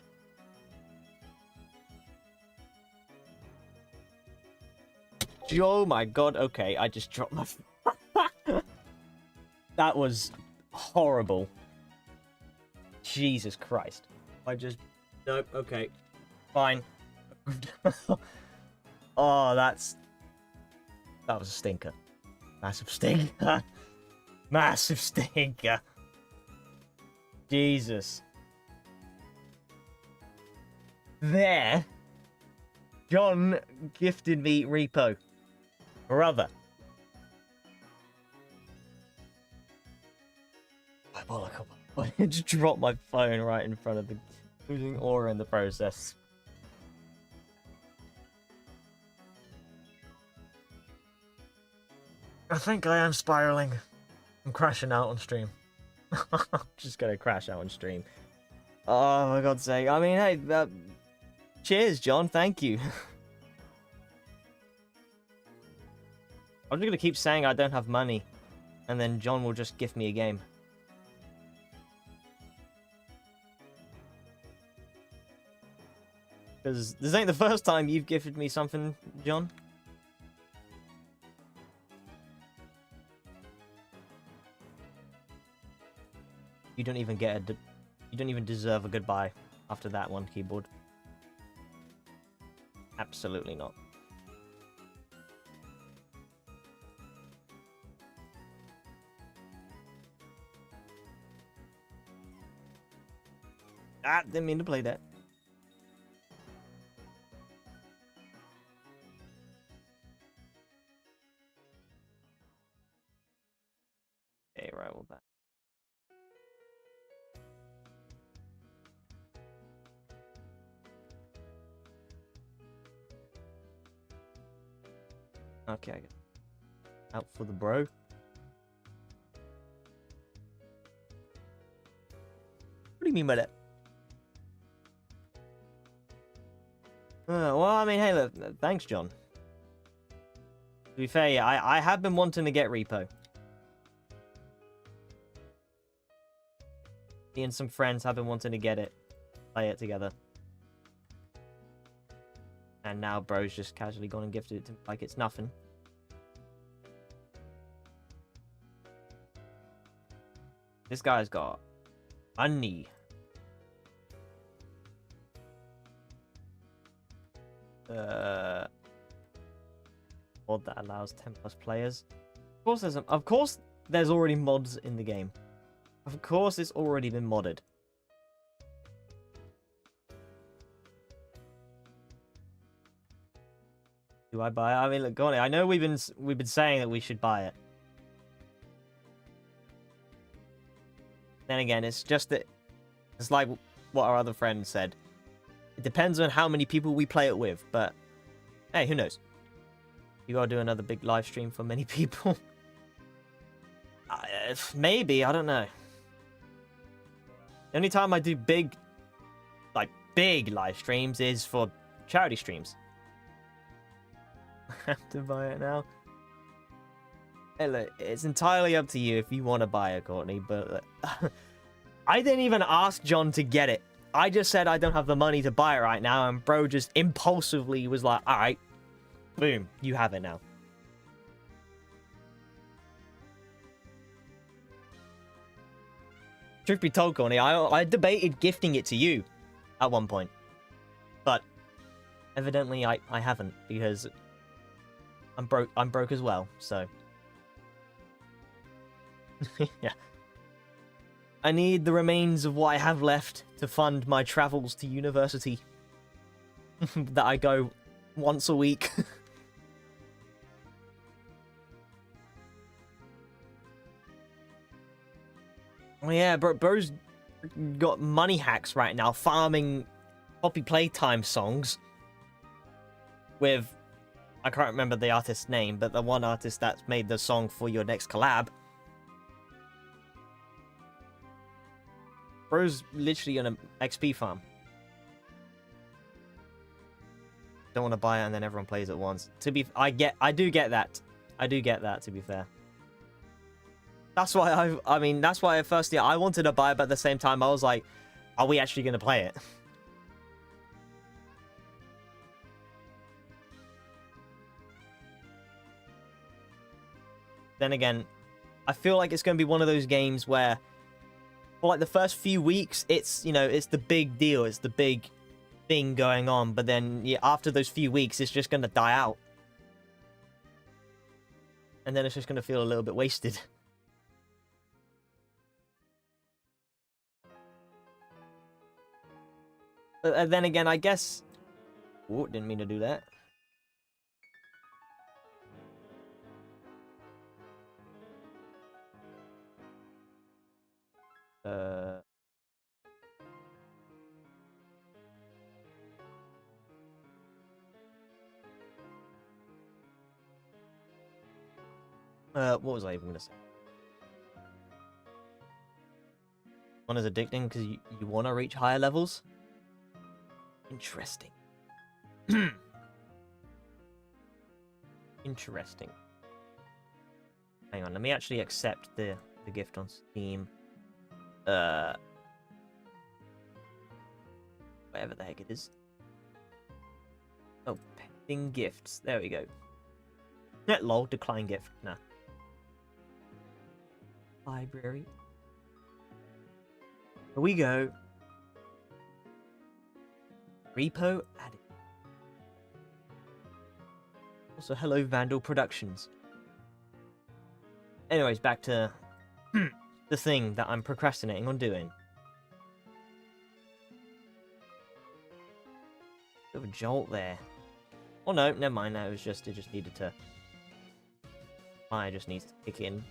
Oh my god, okay, I just dropped my... That was horrible. Jesus Christ. I just... Nope, okay. Fine. Oh, that's... That was a stinker. Massive stinker. Massive stinker. Jesus. There. John gifted me Repo. Brother. I just dropped my phone right in front of the... losing aura in the process. I think I am spiraling. I'm crashing out on stream. I'm just gonna crash out on stream. Oh, for God's sake. I mean, hey, cheers, John. Thank you. I'm just gonna keep saying I don't have money, and then John will just gift me a game. Because this ain't the first time you've gifted me something, John. You don't even get a... You don't even deserve a goodbye after that one, keyboard. Absolutely not. Ah, didn't mean to play that. Okay, right, well, that. Okay, I get out for the bro. What do you mean by that? Well, I mean, hey, look, thanks, John. To be fair, yeah, I have been wanting to get Repo. Me and some friends have been wanting to get it. Play it together. And now bro's just casually gone and gifted it to me like it's nothing. This guy's got money. Mod that allows 10+ players. Of course there's already mods in the game. Of course it's already been modded. Do I buy it? I mean, look, go on. I know we've been saying that we should buy it. Then again, it's just that it's like what our other friend said. It depends on how many people we play it with, but hey, who knows? You gotta do another big live stream for many people. Maybe, I don't know. The only time I do big live streams is for charity streams. I have to buy it now. Hey, look, it's entirely up to you if you want to buy it, Courtney, but I didn't even ask John to get it. I just said I don't have the money to buy it right now, and bro just impulsively was like, alright, boom, you have it now. Truth be told, Courtney, I debated gifting it to you at one point. But evidently I haven't, because I'm broke as well, so yeah. I need the remains of what I have left to fund my travels to university. That I go once a week. Well, yeah, bro's got money hacks right now, farming Poppy Playtime songs with, I can't remember the artist's name, but the one artist that's made the song for your next collab. Bro's literally on an XP farm. Don't want to buy it and then everyone plays at once. I do get that. I do get that, to be fair. That's why I mean, that's why at first, yeah, I wanted to buy it, but at the same time, I was like, are we actually going to play it? then again, I feel like it's going to be one of those games where, for like the first few weeks, it's, you know, it's the big deal, it's the big thing going on, but then yeah, after those few weeks, it's just going to die out. And then it's just going to feel a little bit wasted. But then again, I guess... Oh, didn't mean to do that. What was I even going to say? One is addicting because you want to reach higher levels? Interesting. Interesting. Hang on, let me actually accept the gift on Steam. Whatever the heck it is. Oh, pending gifts. There we go. Lol, decline gift. Nah. Library. Here we go. Repo added. Also, hello Vandal Productions. Anyways, back to the thing that I'm procrastinating on doing. Bit of a jolt there. Oh no, never mind. That was just, it just needed to. I just needs to kick in.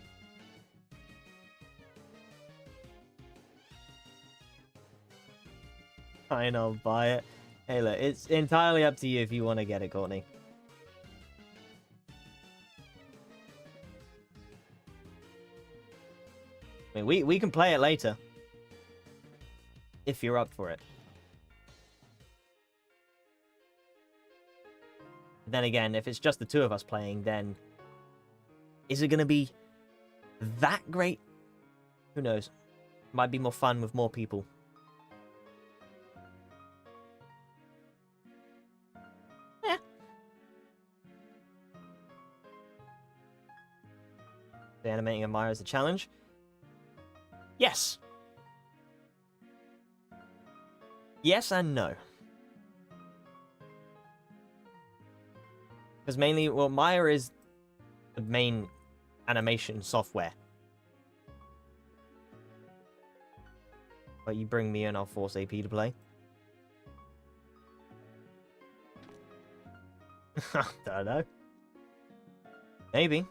Fine, I'll buy it. Hey, look, it's entirely up to you if you want to get it, Courtney. I mean, we can play it later. If you're up for it. Then again, if it's just the two of us playing, then... Is it going to be that great? Who knows? Might be more fun with more people. Yeah. The animating admirer is a challenge. Yes. Yes and no. Because mainly, well, Maya is the main animation software. But you bring me in, I'll force AP to play. Don't know. Maybe.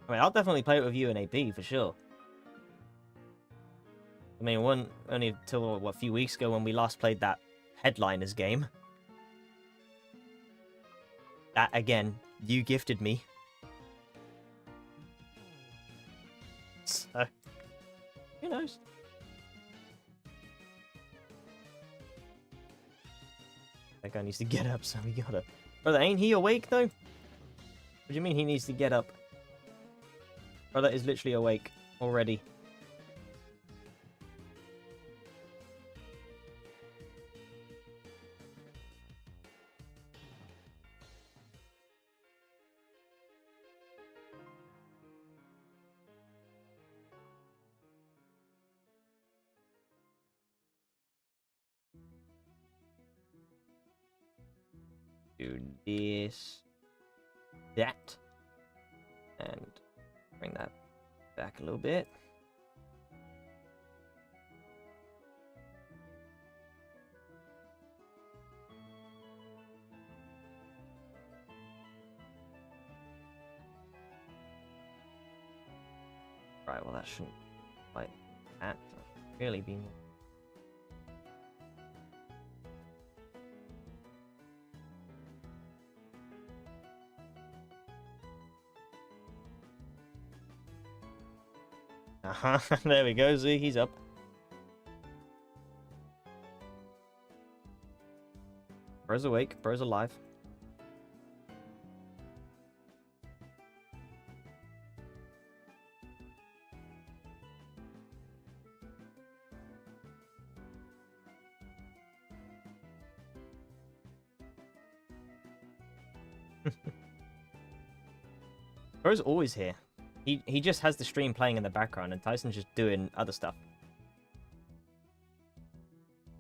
I mean, I'll definitely play it with you and AP for sure. I mean, only until what, a few weeks ago when we last played that Headliners game. That again, you gifted me. So, who knows? That guy needs to get up, so we gotta. Brother, ain't he awake though? What do you mean he needs to get up? Brother is literally awake already. Do this, that, and bring that back a little bit. Right, well that shouldn't like that really be more. There we go, Zeke, he's up. Bro's awake, bro's alive. Bro's always here. He just has the stream playing in the background, and Tyson's just doing other stuff.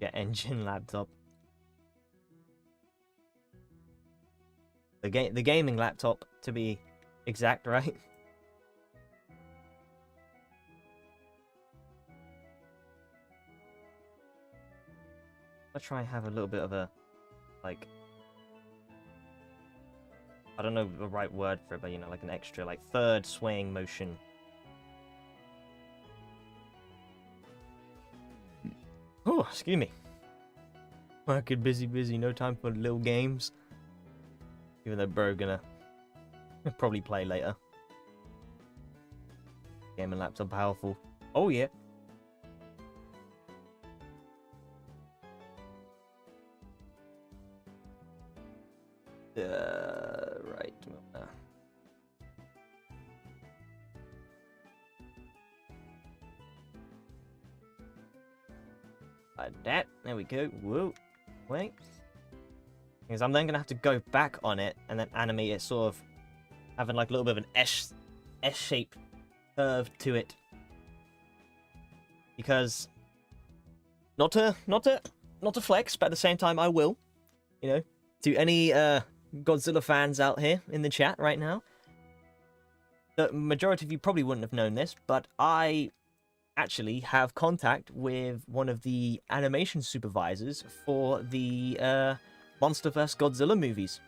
Yeah, engine laptop. The gaming laptop, to be exact, right? I'll try and have a little bit of a, like, I don't know the right word for it, but, you know, like an extra, like, third swaying motion. Oh, excuse me. Working busy, no time for little games. Even though bro gonna probably play later. Gaming laptop powerful. Oh yeah. Right. Like that. There we go. Whoa. Wait. Because I'm then going to have to go back on it and then animate it sort of having like a little bit of an S-shaped curve to it. Because not to flex, but at the same time I will, you know, to any Godzilla fans out here in the chat right now. The majority of you probably wouldn't have known this, but I actually have contact with one of the animation supervisors for the MonsterVerse Godzilla movies,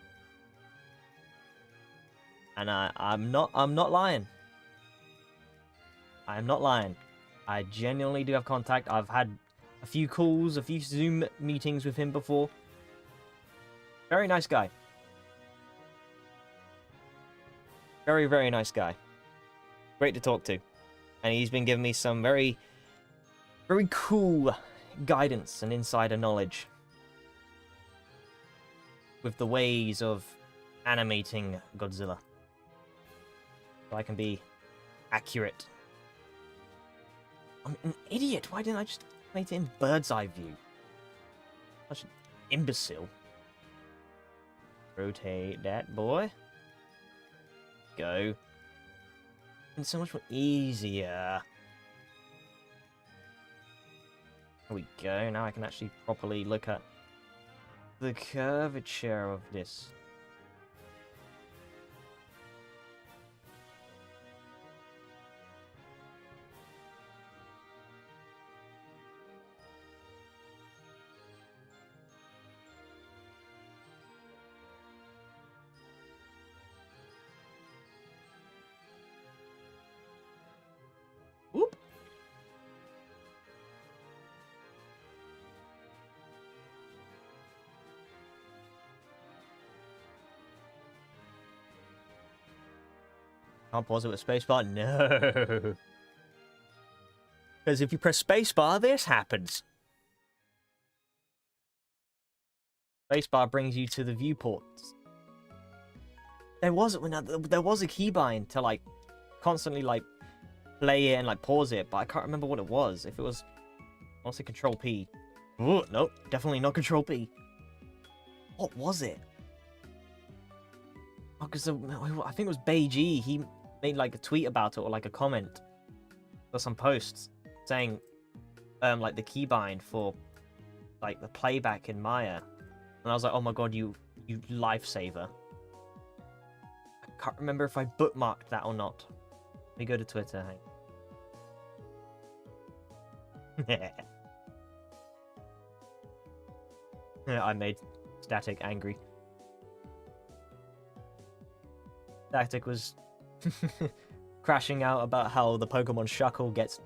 and I'm not lying. I'm not lying. I genuinely do have contact. I've had a few calls, a few Zoom meetings with him before. Very nice guy. Very, very nice guy. Great to talk to. And he's been giving me some very, very cool guidance and insider knowledge with the ways of animating Godzilla. So I can be accurate. I'm an idiot. Why didn't I just animate it in bird's eye view? Such an imbecile. Rotate that boy. Go. It's so much more easier. There we go. Now I can actually properly look at the curvature of this. Whoop. Can't pause it with spacebar? No. Because if you press spacebar, this happens. Spacebar brings you to the viewports. There was a keybind to like constantly like play it and like pause it, but I can't remember what it was. If it was, I'll say Control P. Oh, nope, definitely not Control P. What was it? Oh, because I think it was Beiji. He made like a tweet about it or like a comment or some posts saying like the keybind for like the playback in Maya, and I was like, oh my god, you lifesaver. I can't remember if I bookmarked that or not. Let me go to Twitter. Hang. I made Static angry. Static was crashing out about how the Pokemon Shuckle gets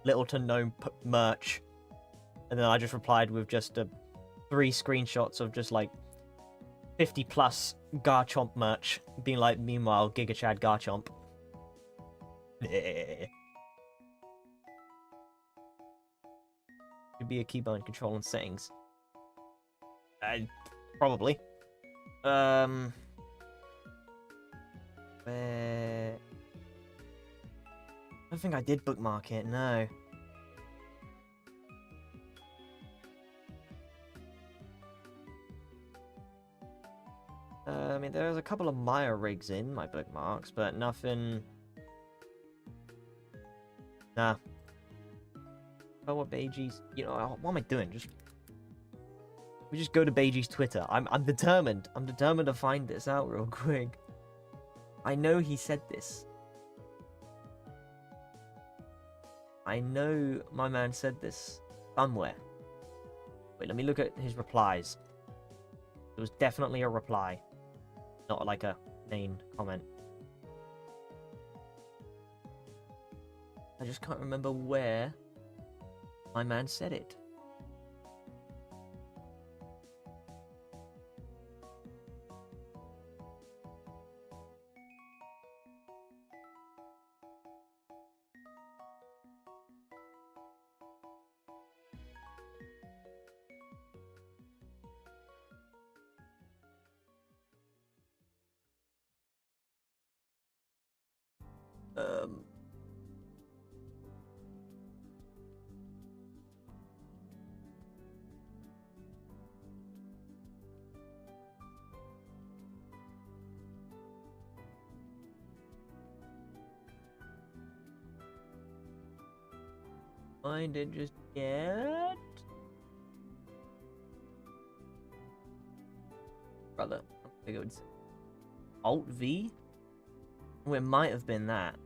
little to no merch, and then I just replied with just 3 screenshots of just like 50 plus Garchomp merch, being like, meanwhile, Giga Chad Garchomp. Should be a keybind control and settings. Probably. I don't think I did bookmark it, no. I mean, there's a couple of Maya rigs in my bookmarks, but nothing... Nah. Oh, what Beiji's... You know, what am I doing? We just go to Beiji's Twitter. I'm determined. I'm determined to find this out real quick. I know he said this. I know my man said this somewhere. Wait, let me look at his replies. It was definitely a reply. Not like a main comment. I just can't remember where my man said it. Find it just yet. Brother, I think it would say Alt V? Oh, it might have been that.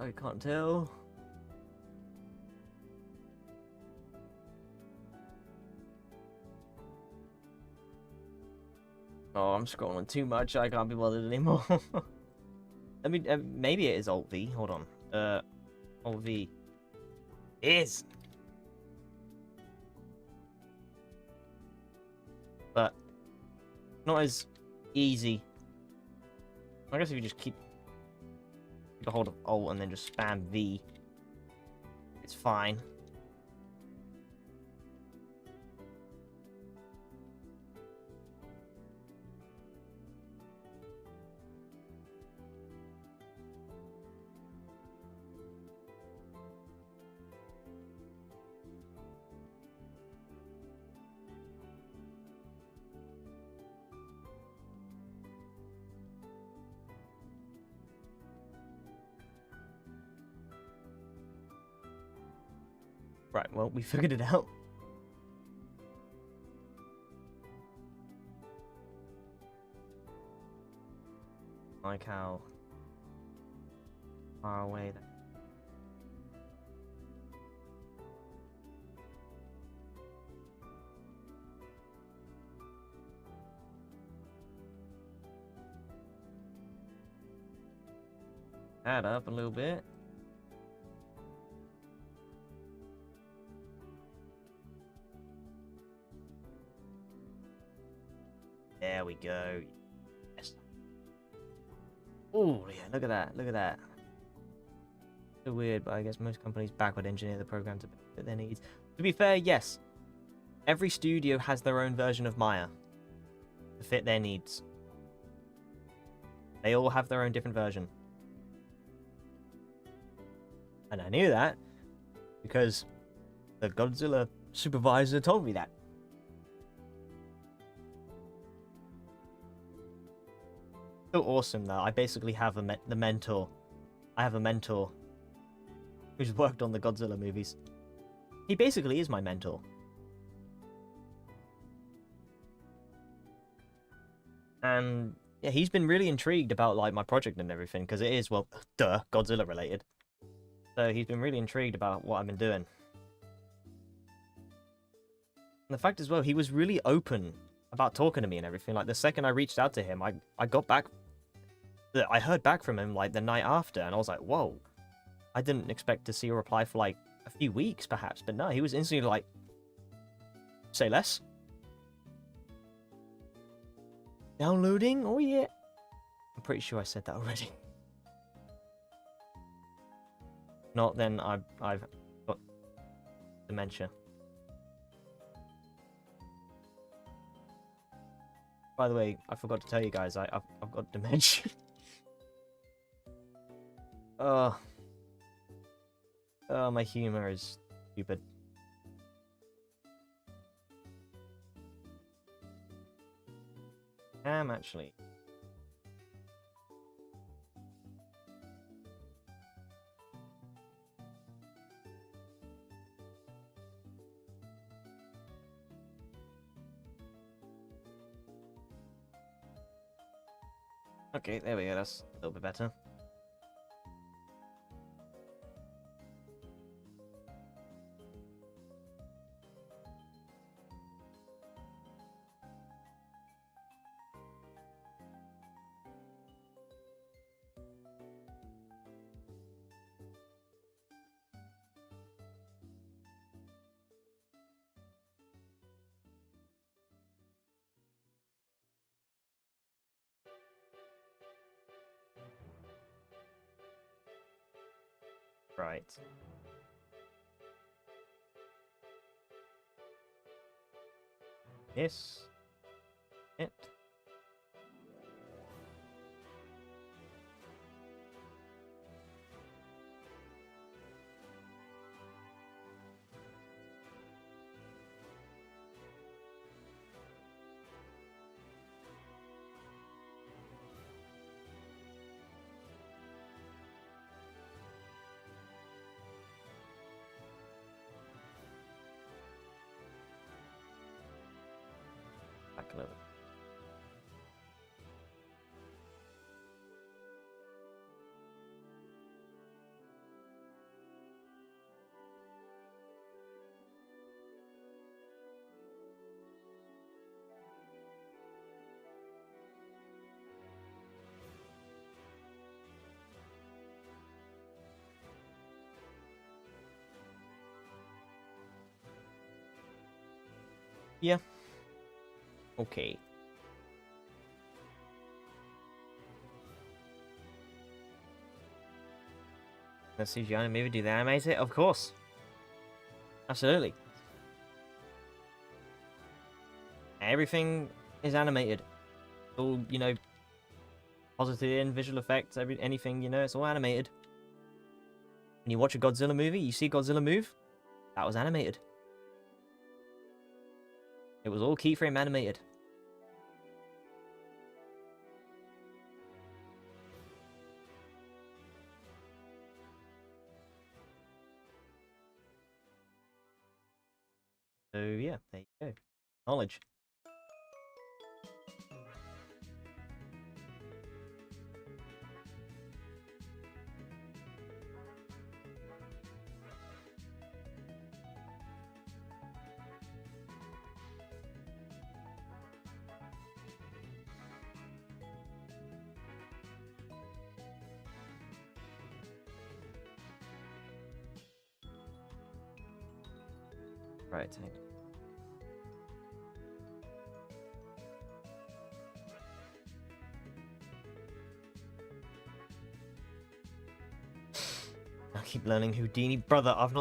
I can't tell. Oh, I'm scrolling too much. I can't be bothered anymore. Let me. Maybe it is Alt V. Hold on. Alt V is. But not as easy. I guess if you just keep a hold of Alt and then just spam V, it's fine. Right, well, we figured it out. Like how far away that. Add up a little bit. There we go. Yes. Oh, yeah, look at that. Look at that. So weird, but I guess most companies backward engineer the program to fit their needs. To be fair, yes. Every studio has their own version of Maya to fit their needs. They all have their own different version. And I knew that because the Godzilla supervisor told me that. So awesome though. I basically have the mentor. I have a mentor who's worked on the Godzilla movies. He basically is my mentor. And yeah, he's been really intrigued about like my project and everything because it is, well, duh, Godzilla related. So he's been really intrigued about what I've been doing. And the fact as well, he was really open about talking to me and everything. Like the second I reached out to him, I got back. I heard back from him like the night after, and I was like, whoa. I didn't expect to see a reply for like a few weeks, perhaps, but no, he was instantly like, say less. Downloading? Oh yeah. I'm pretty sure I said that already. Not then I've got dementia. By the way, I forgot to tell you guys, I've got dementia. Oh, my humor is stupid. Actually. Okay, there we go. That's a little bit better. Right. This. It. Back a little bit. Yeah. Okay. Let's see, Gianna, maybe do the animate it? Of course. Absolutely. Everything is animated. All, you know, positive in visual effects, anything, you know, it's all animated. When you watch a Godzilla movie, you see Godzilla move, that was animated. It was all keyframe animated. So yeah, there you go. Knowledge. Right, hang on. I keep learning Houdini, brother. I've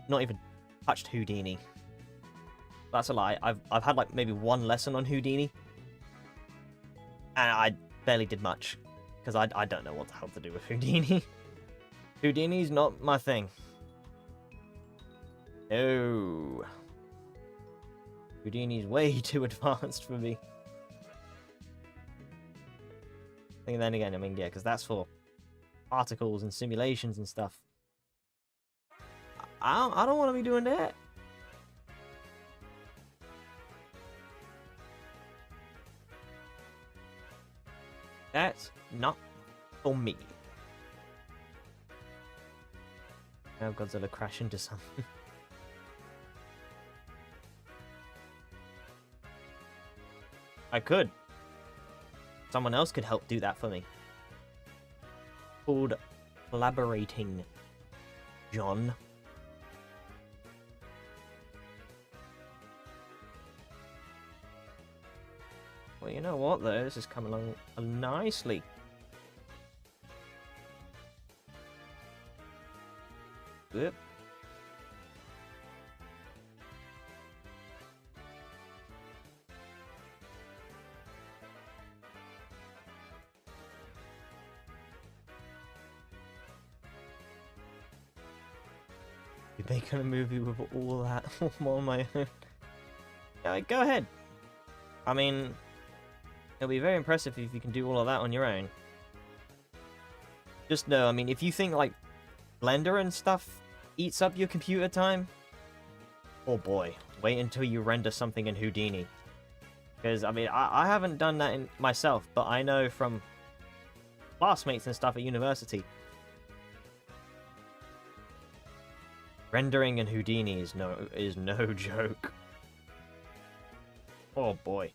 not even touched Houdini. That's a lie. I've had like maybe one lesson on Houdini, and I barely did much because I don't know what the hell to do with Houdini. Houdini's not my thing. No. Houdini's way too advanced for me. And then again, I mean, yeah, because that's for particles and simulations and stuff. I don't want to be doing that. That's not for me. Now Godzilla crash into something. I could. Someone else could help do that for me. Called collaborating, John. Well, you know what, though? This is coming along nicely. Yep. Be making a movie with all that on my own. Yeah, go ahead. I mean, it'll be very impressive if you can do all of that on your own. Just know, I mean, if you think like Blender and stuff eats up your computer time, oh boy, wait until you render something in Houdini. Because, I mean, I haven't done that myself, but I know from classmates and stuff at university. Rendering in Houdini is no joke. Oh boy.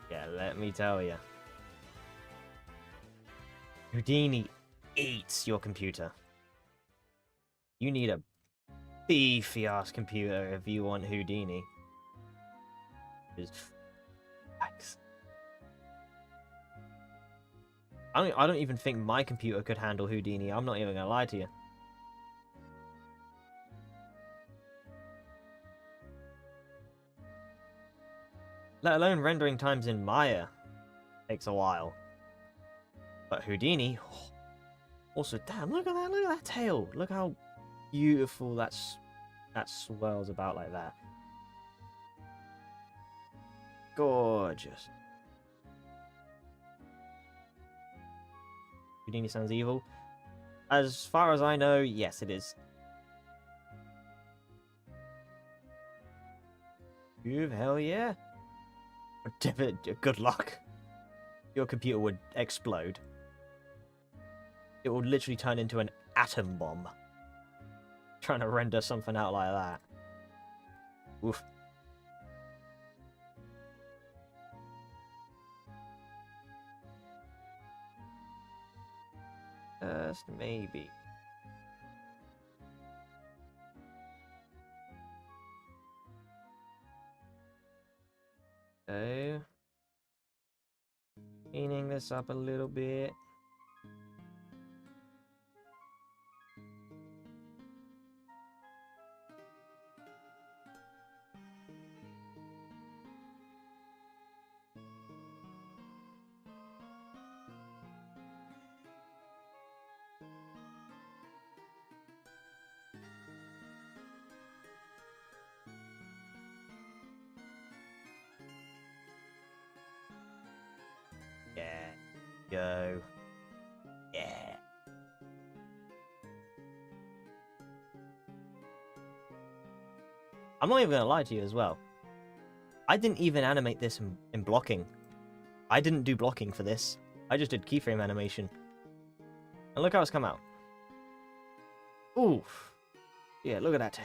Yeah, let me tell you. Houdini eats your computer. You need a beefy ass computer if you want Houdini. Just facts. I don't even think my computer could handle Houdini. I'm not even gonna lie to you. Let alone rendering times in Maya takes a while. But Houdini, oh, also, damn, look at that tail. Look how beautiful that swirls about like that. Gorgeous. Houdini sounds evil. As far as I know, yes, it is. Hell yeah. Good luck. Your computer would explode. It would literally turn into an atom bomb. Trying to render something out like that. Oof. Just maybe. So, cleaning this up a little bit. Yeah. Go. Yeah. I'm not even gonna lie to you as well. I didn't even animate this in blocking. I didn't do blocking for this. I just did keyframe animation. And look how it's come out. Oof. Yeah, look at that tail.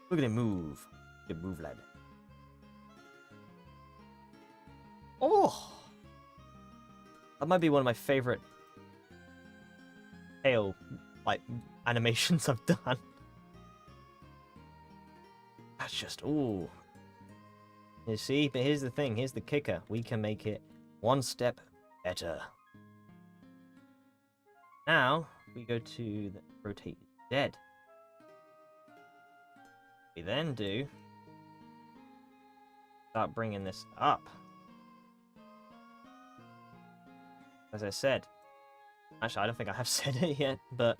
Look at it move. Good move, lad. Oh! That might be one of my favorite tail, like, animations I've done. That's just, ooh. You see, but here's the thing, here's the kicker. We can make it one step better. Now, we go to the rotate dead. We then do start bringing this up. As I said, actually I don't think I have said it yet, but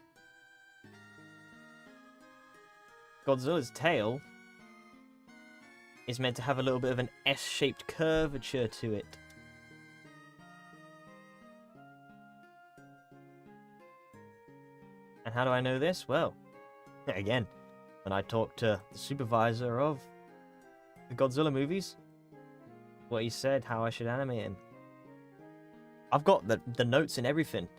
Godzilla's tail is meant to have a little bit of an S-shaped curvature to it. And how do I know this? Well, again, when I talked to the supervisor of the Godzilla movies, what he said, how I should animate him. I've got the notes and everything.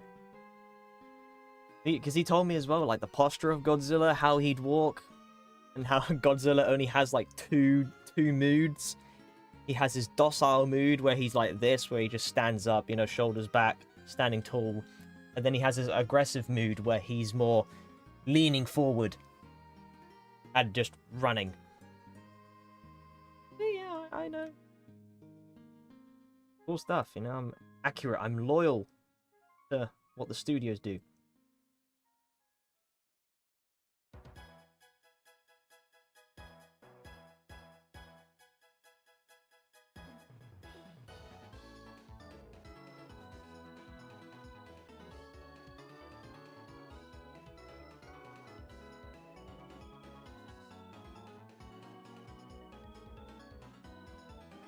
Because he told me as well, like, the posture of Godzilla, how he'd walk, and how Godzilla only has, like, two moods. He has his docile mood, where he's like this, where he just stands up, you know, shoulders back, standing tall. And then he has his aggressive mood, where he's more leaning forward and just running. Yeah, I know. Cool stuff, you know, I'm accurate, I'm loyal to what the studios do.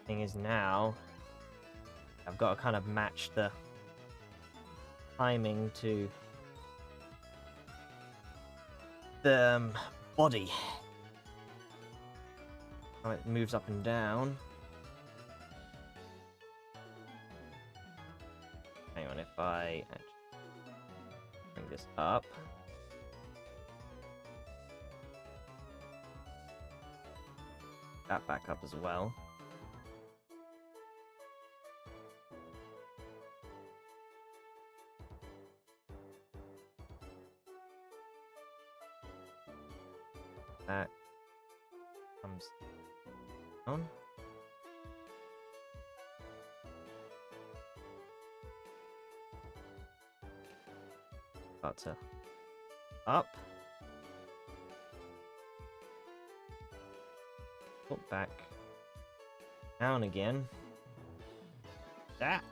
Thing is now, I've got to kind of match the timing to the body. How it moves up and down. Hang on, if I actually bring this up. That back up as well. That comes down. Butter up. Put back down again. That.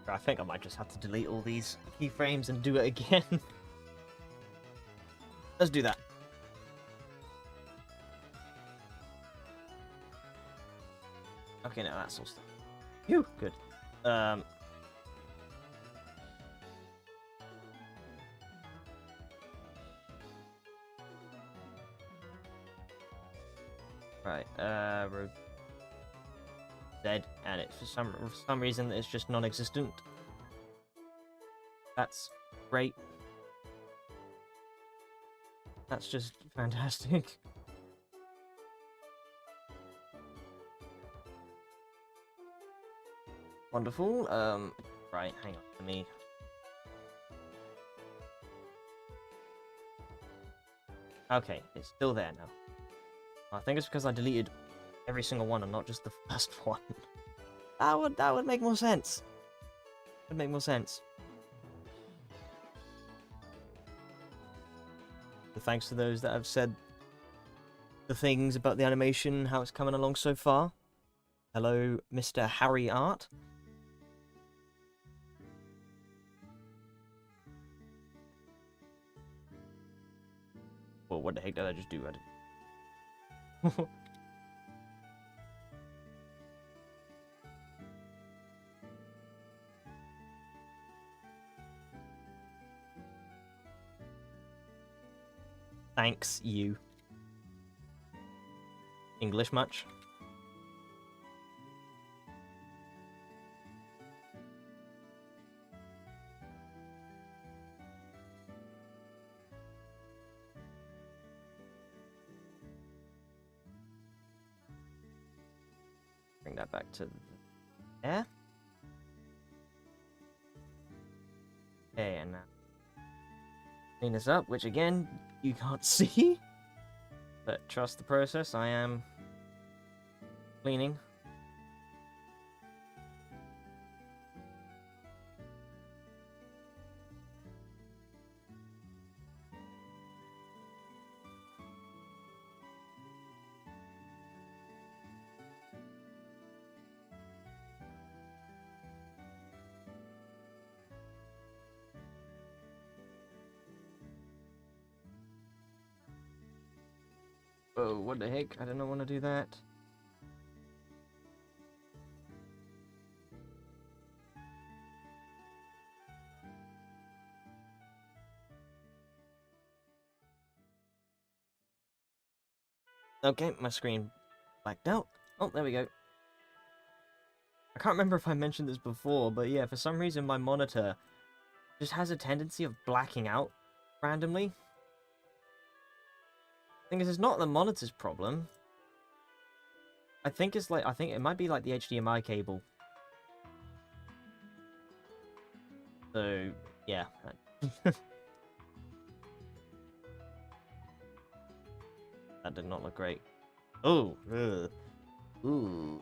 I think I might just have to delete all these keyframes and do it again. Let's do that. Okay, now that's all stuff. Phew, good. Right, dead, and it for some reason it's just non-existent. That's great. That's just fantastic. Wonderful. Right, hang on, let me. Okay, it's still there now. I think it's because I deleted every single one and not just the first one. That would make more sense. Would make more sense. But thanks to those that have said the things about the animation, how it's coming along so far. Hello, Mr. Harry Art. Well, what the heck did I just do? Thanks, you. English much? Bring that back to there. Okay, and now clean this up, which again, you can't see. But trust the process, I am cleaning. Oh, what the heck? I did not want to do that. Okay, my screen blacked out. Oh, there we go. I can't remember if I mentioned this before, but yeah, for some reason my monitor just has a tendency of blacking out randomly. Thing is, it's not the monitor's problem. I think it might be like the HDMI cable. So, yeah. That did not look great. Oh, ugh. Ooh.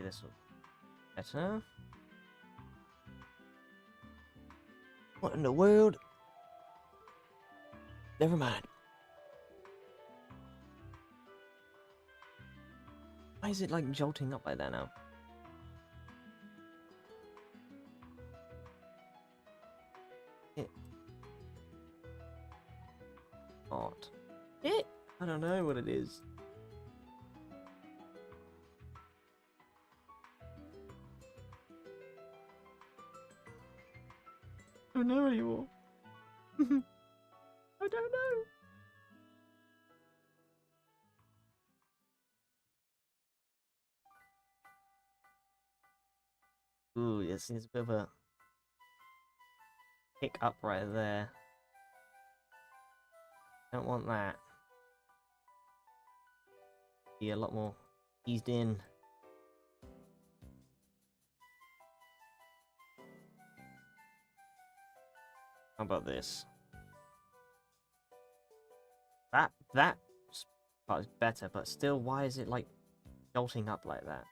This will be better. What in the world? Never mind. Why is it like jolting up like that now? Odd. I don't know what it is. I don't know anymore. I don't know. Ooh, yes, there's a bit of a kick up right there. Don't want that. Be a lot more eased in. How about this? That part is better, but still, why is it like jolting up like that?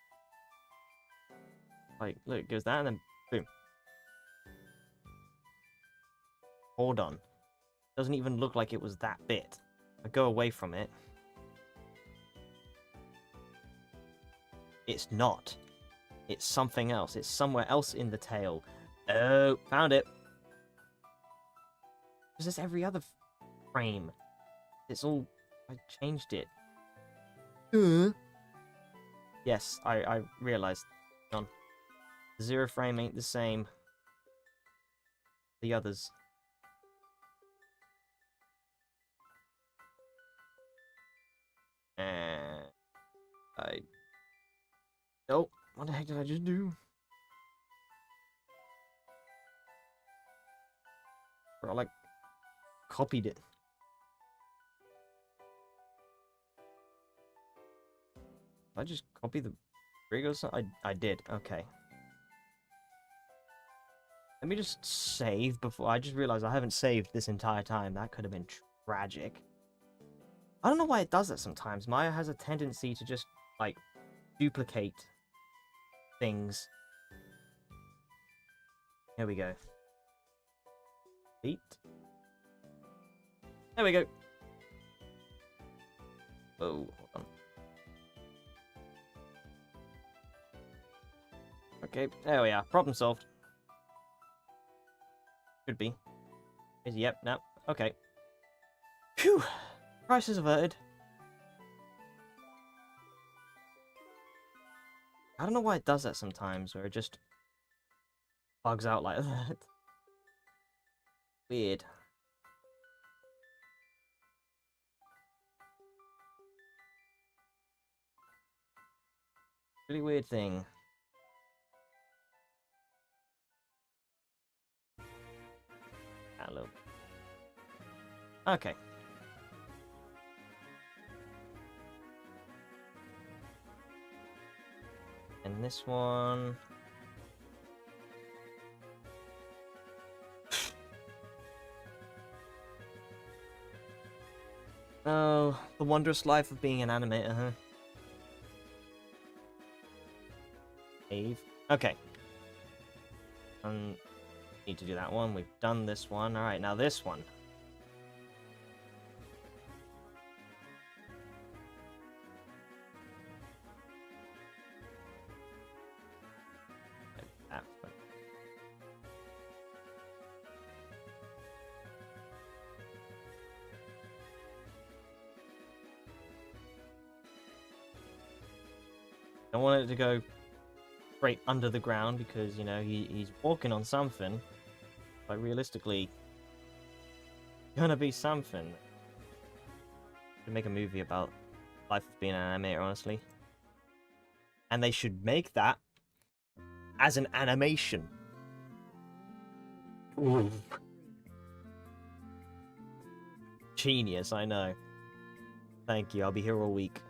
Like, look, it goes that and then boom. Hold on. Doesn't even look like it was that bit. I go away from it. It's not. It's something else. It's somewhere else in the tail. Oh, found it. Is this every other frame? It's all... I changed it. Yes, I realized. Hang on. Zero frame ain't the same. The others. And... Nope. What the heck did I just do? Or I, like, copied it. Did I just copy the rig or something? I did. Okay. Let me just save before... I just realized I haven't saved this entire time. That could have been tragic. I don't know why it does that sometimes. Maya has a tendency to just, like, duplicate things. Here we go. Delete. There we go. Oh, hold on. Okay, there we are. Problem solved. Should be. Yep, no. Okay. Phew! Crisis averted. I don't know why it does that sometimes, where it just bugs out like that. Weird. Really weird thing. Hello. Okay. And this one... Oh, the wondrous life of being an animator, huh? Save. Okay. Need to do that one. We've done this one. Alright, now this one. I want it to go straight under the ground because, you know, he's walking on something. But realistically, gonna be something. Should make a movie about life of being an animator, honestly. And they should make that as an animation. Ooh. Genius, I know. Thank you, I'll be here all week.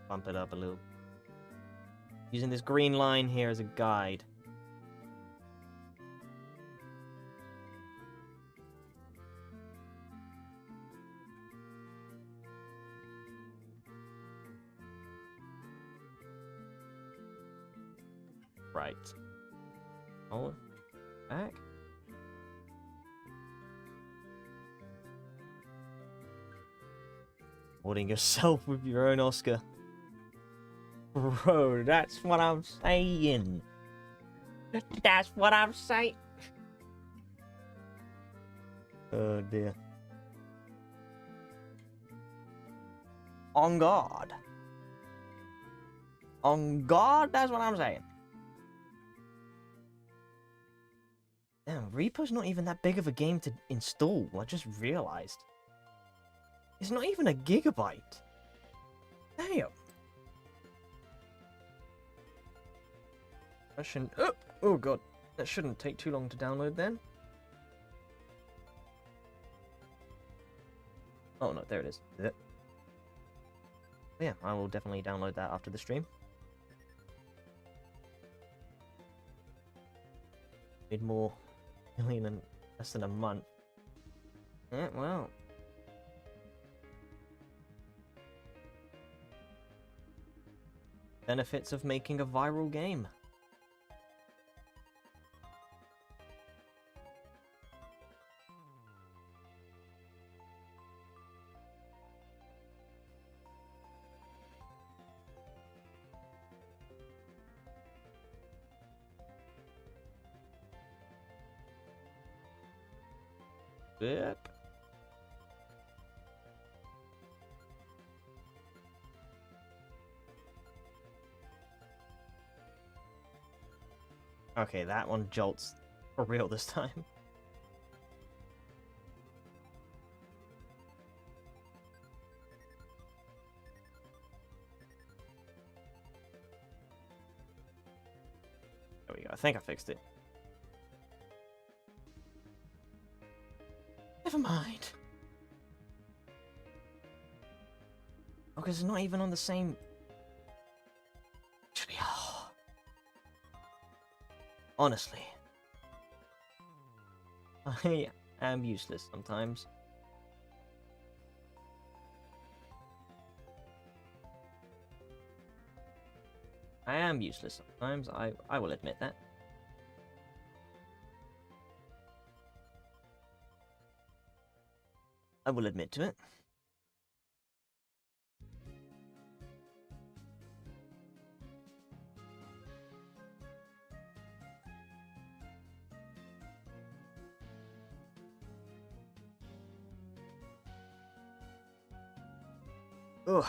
Bump it up a little. Using this green line here as a guide. Right. Oh, back. Rewarding yourself with your own Oscar. Bro, that's what I'm saying. That's what I'm saying. Oh dear. On guard. On guard, that's what I'm saying. Damn, Reaper's not even that big of a game to install. I just realized. It's not even a gigabyte. Damn. That shouldn't... Oh god. That shouldn't take too long to download then. Oh no, there it is. Is it? Yeah, I will definitely download that after the stream. Need more million in less than a month. Yeah, well. Benefits of making a viral game. Yep. Okay, that one jolts for real this time. There we go. I think I fixed it. Never mind. Oh, because it's not even on the same... Actually, oh. Honestly. I am useless sometimes. I am useless sometimes, I will admit that. I will admit to it. Ugh.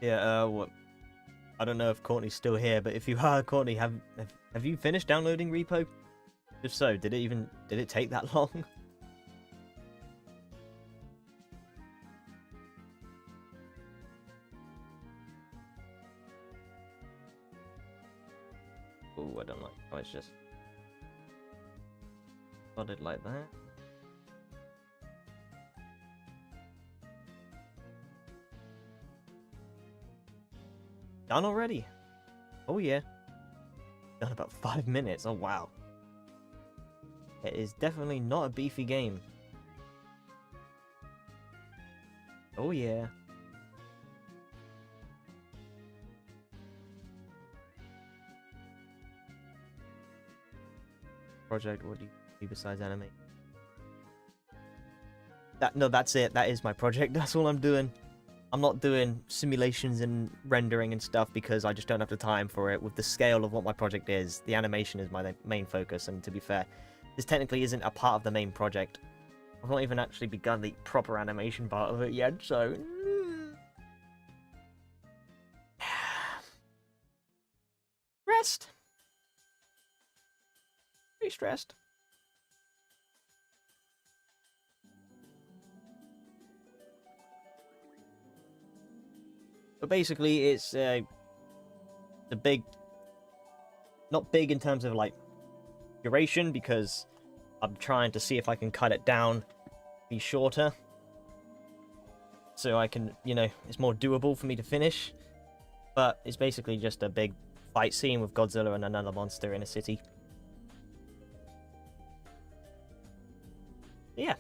Yeah, what? I don't know if Courtney's still here, but if you are, Courtney, have you finished downloading Repo? If so, did it take that long? Oh, I don't like how it's just started like that. Done already? Oh yeah. Done about 5 minutes. Oh wow. It is definitely not a beefy game. Oh yeah. Project, what do you do besides animate? No, that's it. That is my project. That's all I'm doing. I'm not doing simulations and rendering and stuff because I just don't have the time for it. With the scale of what my project is, the animation is my main focus, and to be fair, this technically isn't a part of the main project. I've not even actually begun the proper animation part of it yet, so... Rest! Pretty stressed. But basically, it's the big, not big in terms of like duration, because I'm trying to see if I can cut it down, be shorter, so I can, you know, it's more doable for me to finish. But it's basically just a big fight scene with Godzilla and another monster in a city. Yeah.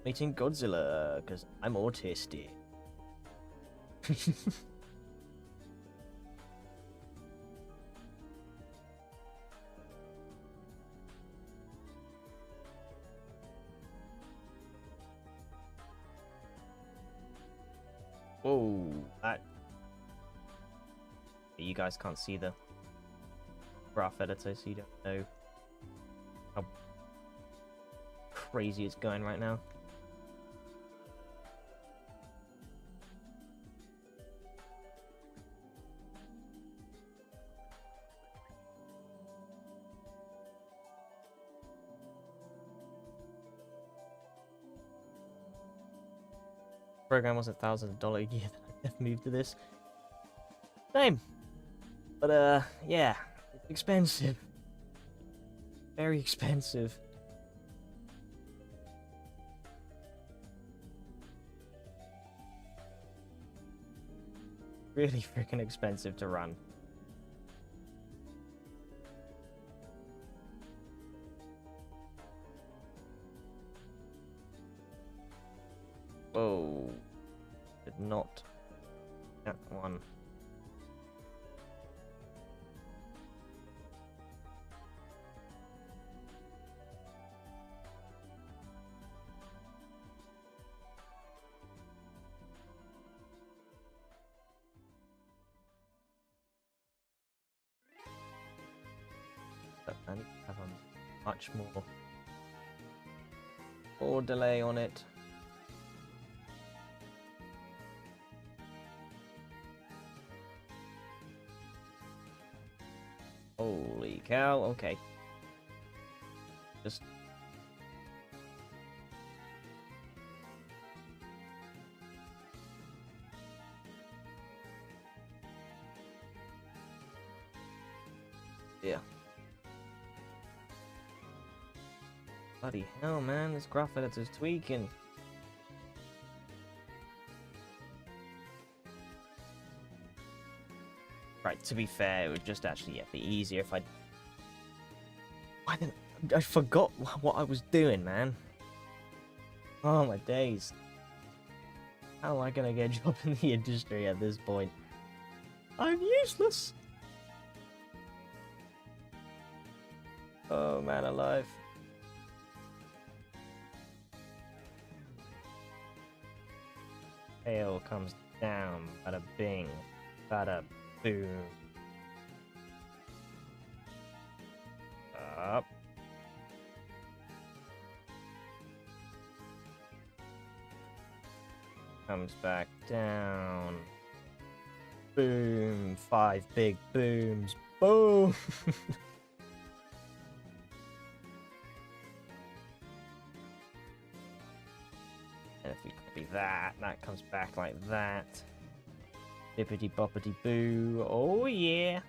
Meeting Godzilla, because I'm autistic. Whoa, that... You guys can't see the graph editor, so you don't know how crazy it's going right now. Program was $1,000 a year that I moved to this. Same. But yeah, it's expensive. Very expensive. Really freaking expensive to run. Whoa. Did not. That one. But I need to have a much more delay on it. Holy cow, okay. Just... yeah. Bloody hell, man, this graph editor's tweaking. Right, to be fair, it would just actually be easier if I forgot what I was doing, man. Oh my days. How am I gonna get a job in the industry at this point? I'm useless. Oh man alive. Hail comes down, bada bing, bada boom. Up. Comes back down. Boom. 5 big booms. Boom. And if we copy that, that comes back like that. Bippity boppity boo. Oh yeah.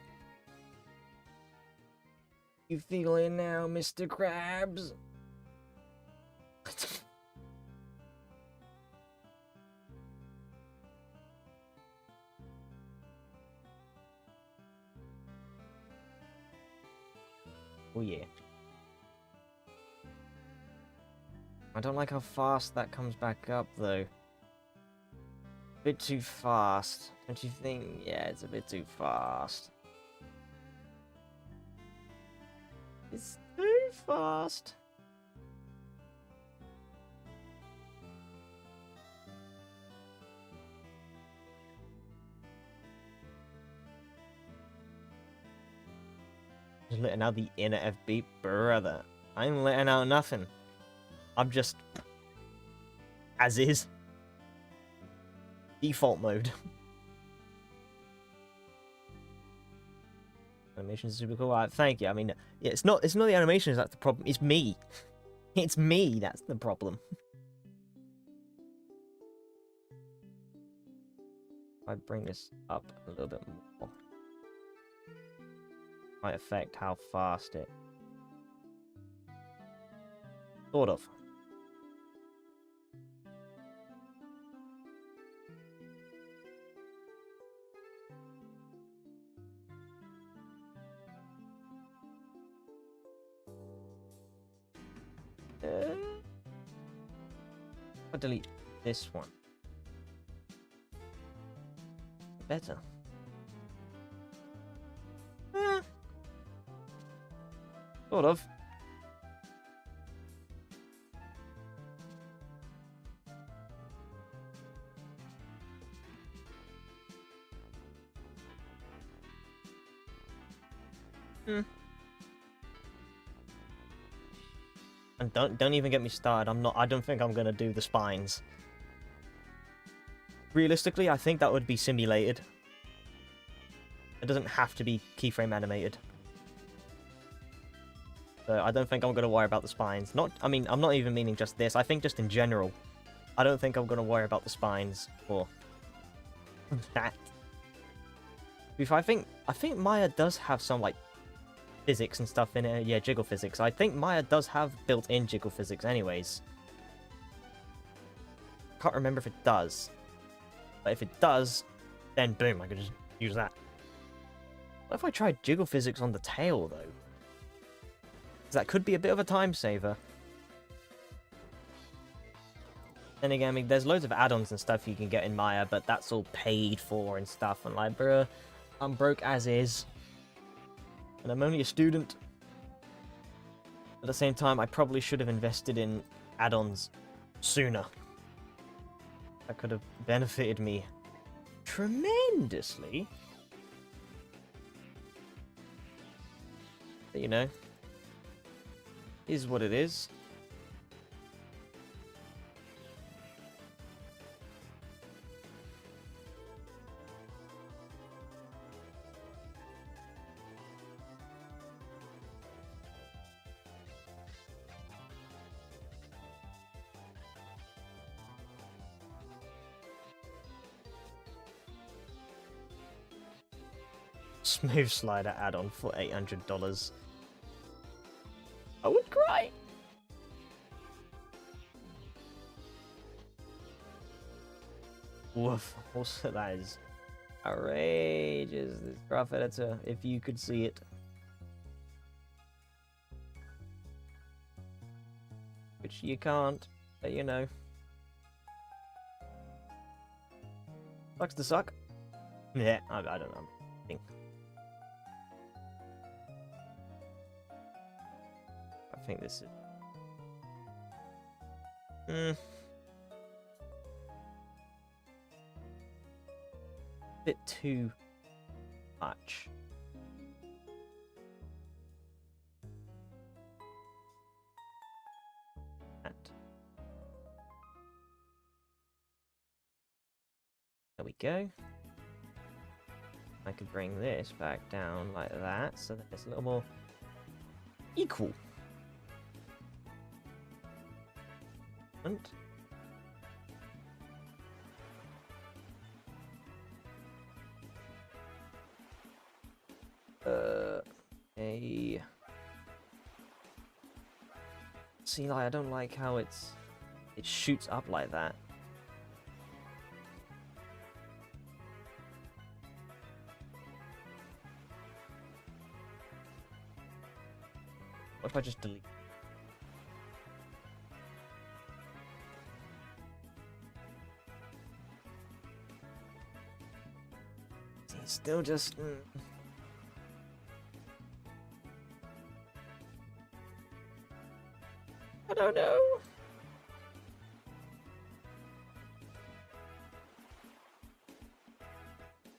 You feeling now, Mr. Krabs? Oh yeah. I don't like how fast that comes back up though. Bit too fast, don't you think? Yeah, it's a bit too fast. It's too fast. Just letting out the inner FB, brother. I ain't letting out nothing. I'm just as is. Default mode. Animation is super cool. Thank you. I mean, yeah, it's not the animations that's the problem. It's me. It's me that's the problem. I bring this up a little bit more. Might affect how fast it. Sort of. I'll delete this one. Better. Sort of. And don't even get me started. I don't think I'm gonna do the spines. Realistically, I think that would be simulated. It doesn't have to be keyframe animated. So I don't think I'm gonna worry about the spines. I mean, I'm not even meaning just this. I think just in general. I don't think I'm gonna worry about the spines for that. I think Maya does have some like physics and stuff in it. Yeah, jiggle physics. I think Maya does have built-in jiggle physics anyways. Can't remember if it does. But if it does, then boom, I could just use that. What if I tried jiggle physics on the tail, though? Because that could be a bit of a time saver. Then again, I mean, there's loads of add-ons and stuff you can get in Maya, but that's all paid for and stuff. And like, bruh, I'm broke as is. And I'm only a student. At the same time, I probably should have invested in add-ons sooner. That could have benefited me tremendously. But, you know, is what it is. Smooth slider add-on for $800. I would cry. Woof. Also, that is outrageous. This graph editor, if you could see it. Which you can't, but you know. Sucks to suck. Yeah, I don't know. I think this is... bit too much. And there we go. I could bring this back down like that, so that it's a little more equal. And see, like, I don't like how it shoots up like that. What if I just delete? It's still just... I don't know.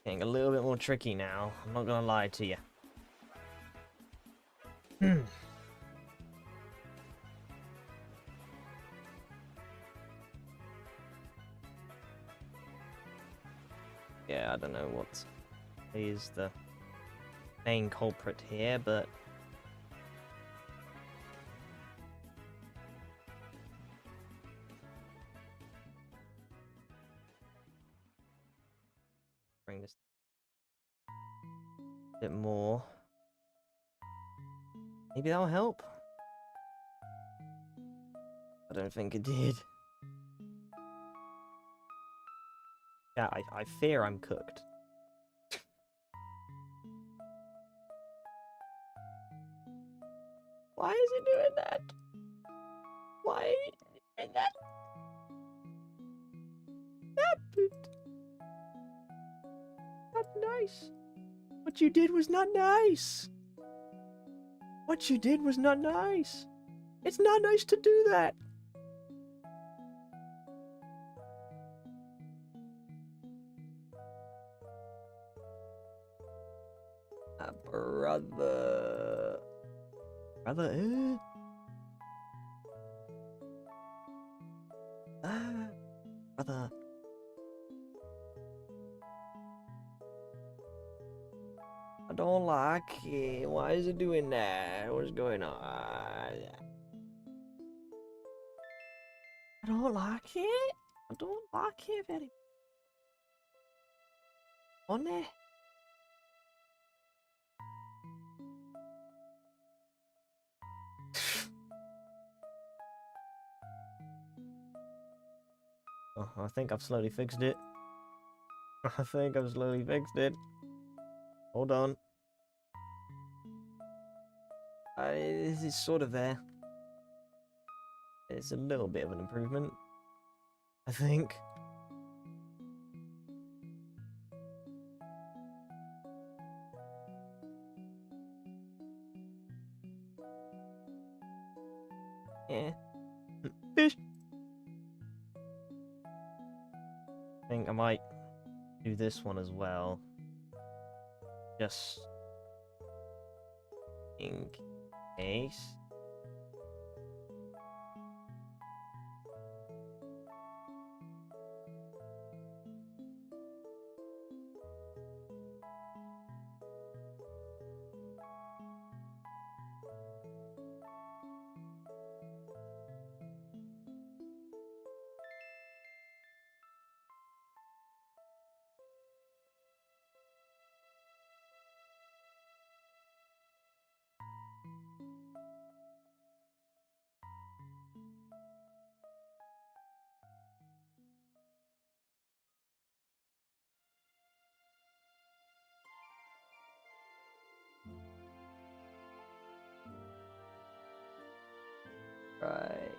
Getting a little bit more tricky now. I'm not gonna lie to you. Yeah, I don't know what is the main culprit here, but bring this a bit more. Maybe that'll help. I don't think it did. Yeah, I fear I'm cooked. Why is it doing that? Why is it doing that? it. Not nice. What you did was not nice. What you did was not nice. It's not nice to do that. Brother. Brother, brother. I don't like it. Why is it doing that? What's going on? I don't like it. I don't like it very much. On Oh, I think I've slowly fixed it. I think I've slowly fixed it. Hold on. This is sort of there. It's a little bit of an improvement, I think. Yeah. Fish! I think I might do this one as well. Just in case. Right.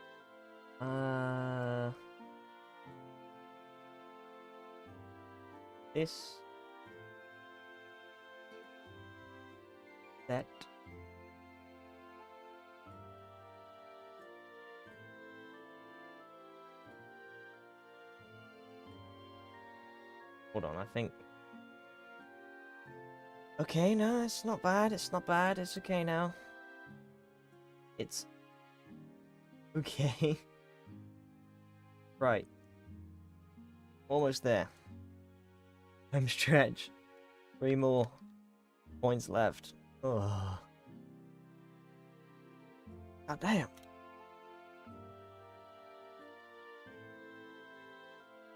This. That. Hold on, I think. Okay, no, it's not bad. It's not bad. It's okay now. It's okay. Right. Almost there. Home stretch. 3 more points left. Oh. God damn.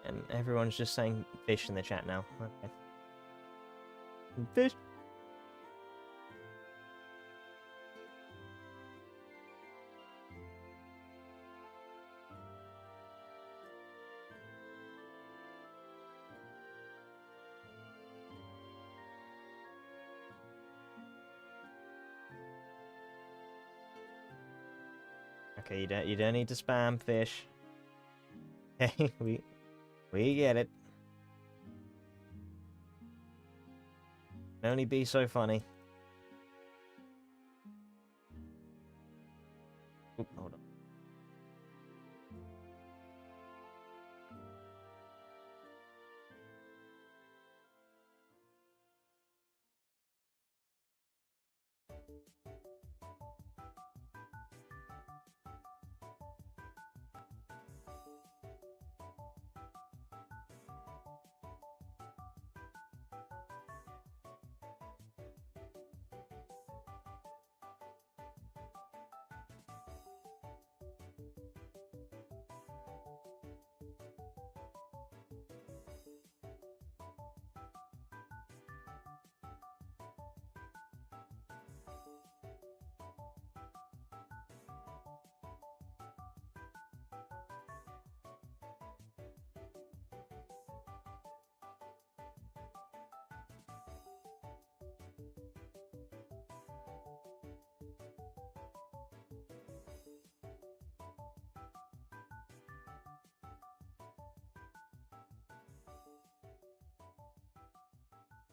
And everyone's just saying fish in the chat now. Okay. Fish. Okay, you don't need to spam fish. Okay, we get it. Can only be so funny. Oop, hold on.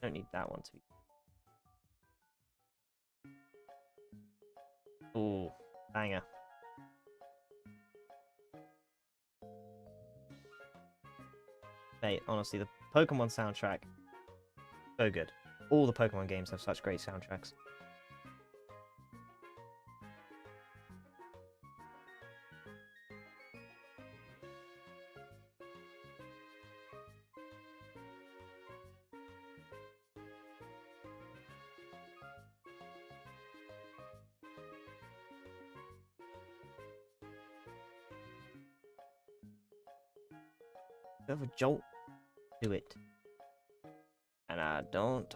Don't need that one to be. Ooh, banger. Mate, honestly, the Pokemon soundtrack, so good. All the Pokemon games have such great soundtracks. You have a jolt to it. And I don't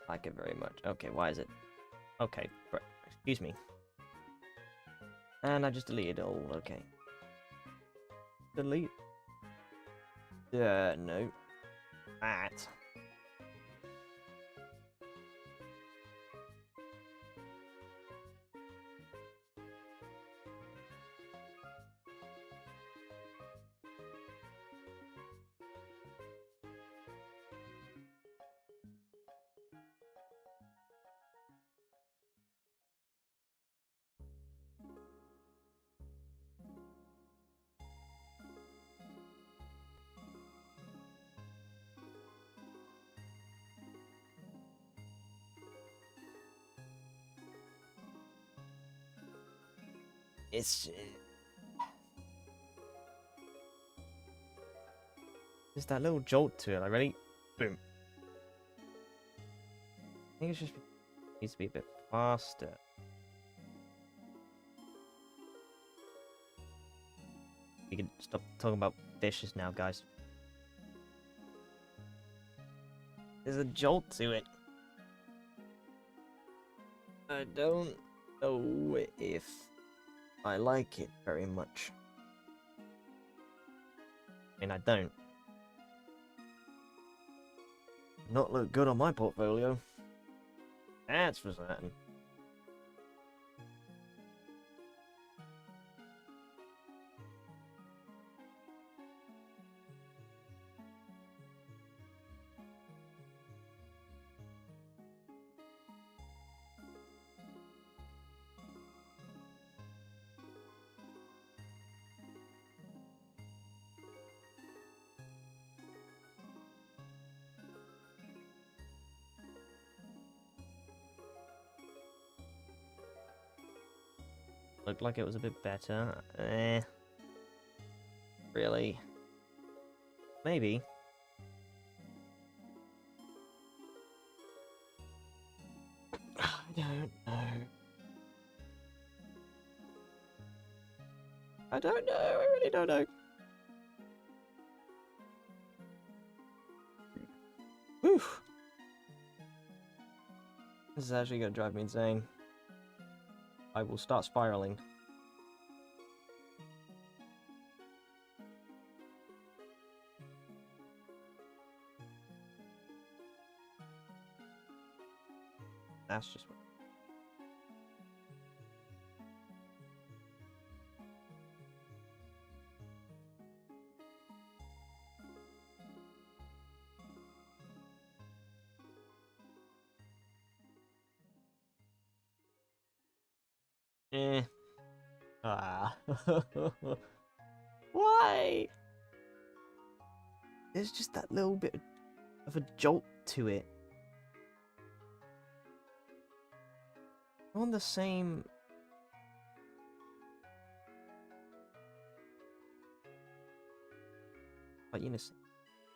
like it very much. Okay, why is it? Okay, excuse me. And I just deleted it all, okay. Delete. No. That. It's just that little jolt to it. Like, ready? Boom. I think it just needs to be a bit faster. We can stop talking about fishes now, guys. There's a jolt to it. I don't know if I like it very much. I mean, I don't. Not look good on my portfolio. That's for certain. Looked like it was a bit better. Really? Maybe. I don't know. I don't know. I really don't know. Whew. This is actually going to drive me insane. I will start spiraling. That's just... Ah. Why? There's just that little bit of a jolt to it. On the same... Like, you know,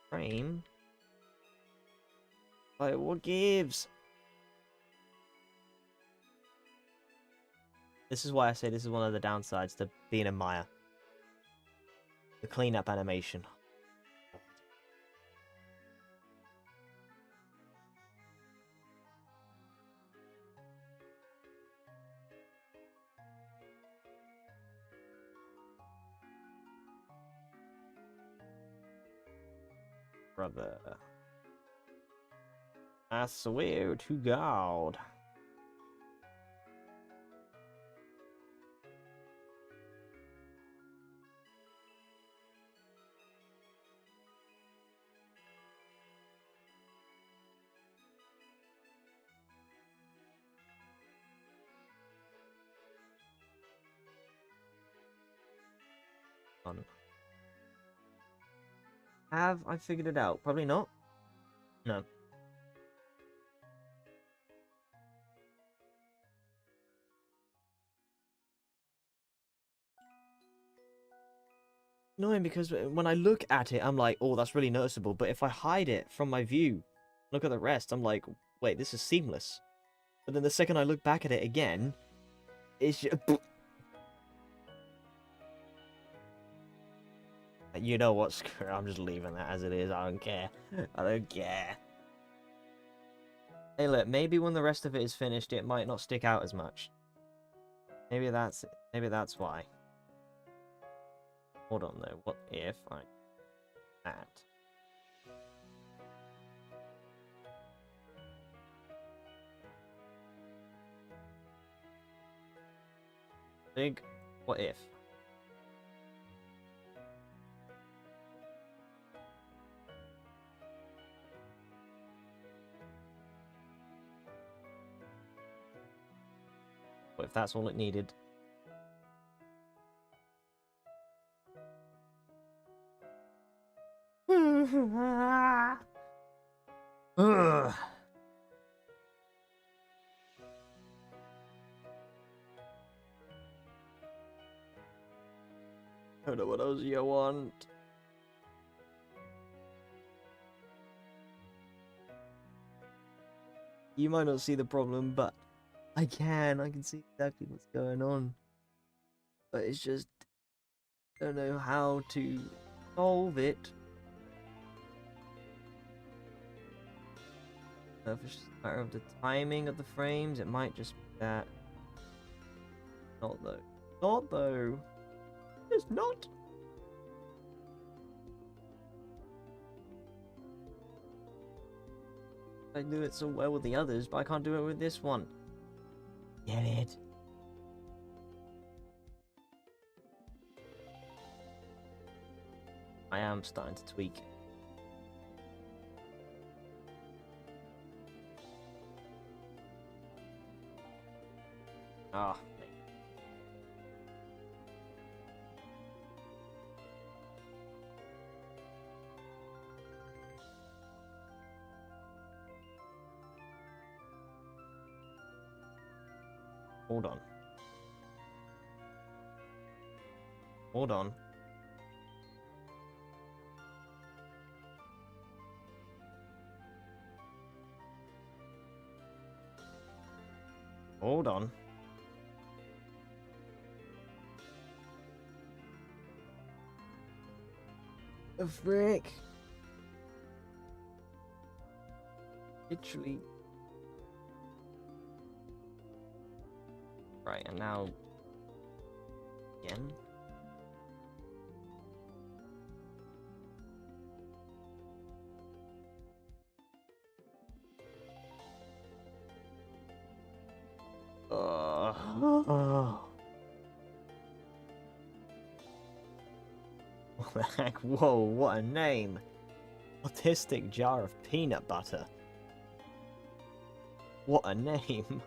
frame. Like, what gives? This is why I say this is one of the downsides to being a Maya. The cleanup animation. Brother. I swear to God. on. Have I figured it out? Probably not. No. Annoying because when I look at it, I'm like, oh, that's really noticeable. But if I hide it from my view, look at the rest, I'm like, wait, this is seamless. But then the second I look back at it again, it's just... You know what, screw it, I'm just leaving that as it is. I don't care. I don't care. Hey, look, maybe when the rest of it is finished, it might not stick out as much. Maybe that's why. Hold on, though. What if I... that? Big what if? What if that's all it needed? Ugh. I don't know what else you want. You might not see the problem, but I can. I can see exactly what's going on. But it's just... I don't know how to solve it. If it's just a matter of the timing of the frames, it might just be that. Not though. Not though. It's not. I do it so well with the others, but I can't do it with this one. Get it? I am starting to tweak. Ah. Hold on. Hold on. Hold on. The frick? Literally. Right, and now again. Oh. What the heck? Whoa, what a name! Autistic jar of peanut butter. What a name!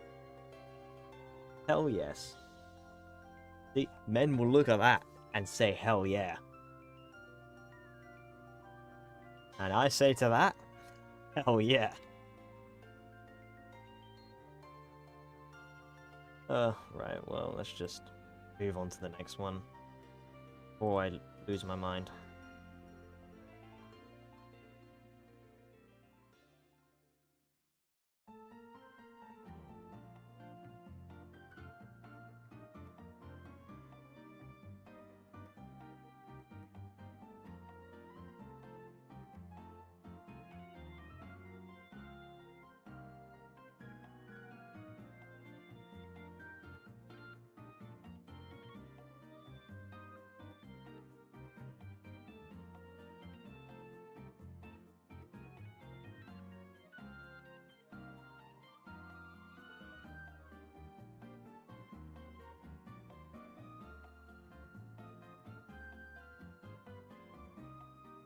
Hell yes. See, men will look at that and say hell yeah. And I say to that, hell yeah. Right, well, let's just move on to the next one before I lose my mind.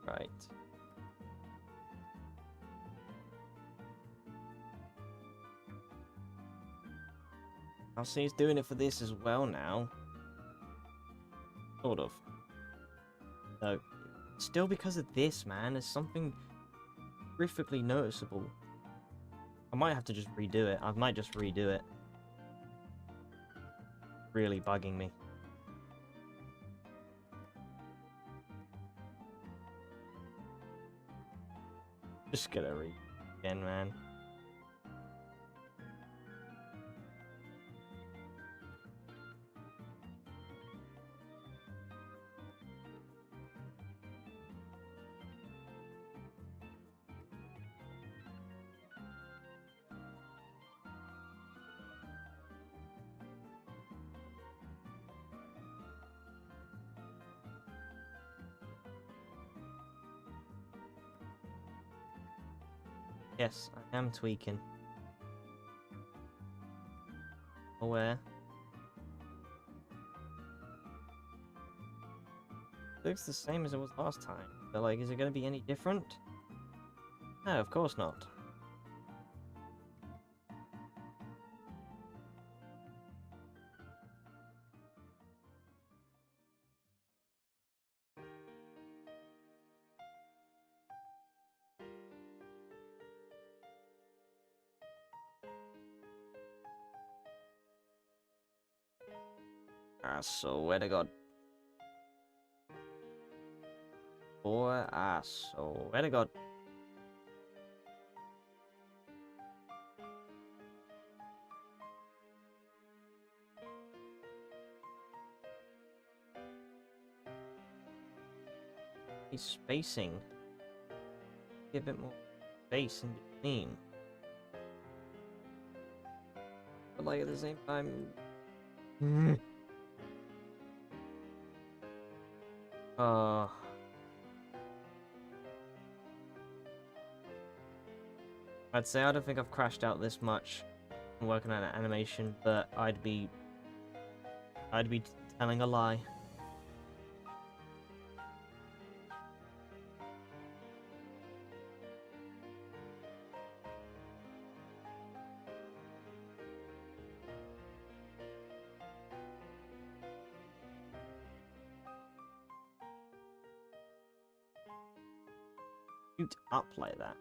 Right. I'll see he's doing it for this as well now. Sort of. though. Still because of this, man. There's something horrifically noticeable. I might have to just redo it. I might just redo it. Really bugging me. Just gonna read again, man. Yes, I am tweaking. Aware. Looks the same as it was last time. But like, is it gonna be any different? No, of course not. I swear to God. Boy, I swear to God. He's spacing. Get a bit more space in between. But like at the same time... I'd say I don't think I've crashed out this much working on an animation, but I'd be telling a lie. Shoot up like that.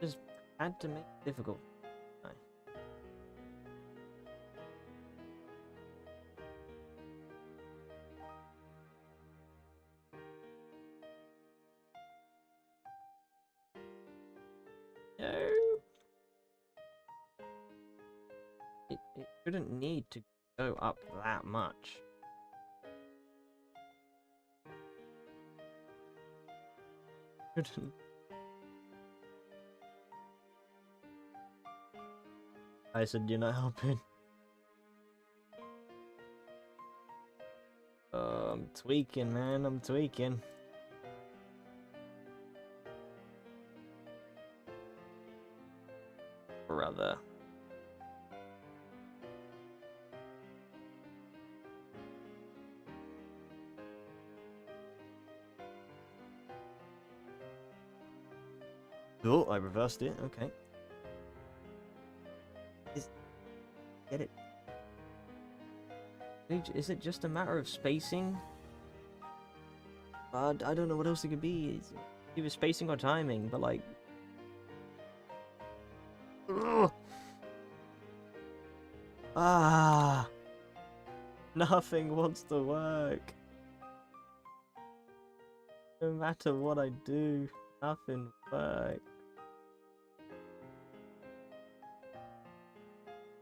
Just had to make it difficult. No. No. It shouldn't need to go up that much. Shouldn't. I said you're not helping. I'm tweaking, man. I'm tweaking. Brother. Oh, I reversed it. Okay. Get it? Is it just a matter of spacing? I don't know what else it could be. It's either spacing or timing, but like... Ugh. Ah! Nothing wants to work. No matter what I do, nothing works.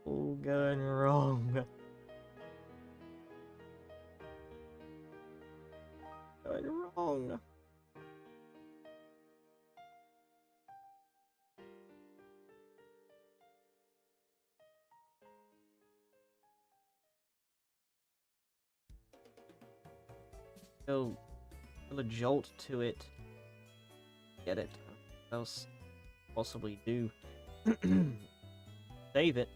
All going wrong. Going wrong. Feel a jolt to it. Get it? What else possibly do? Save it.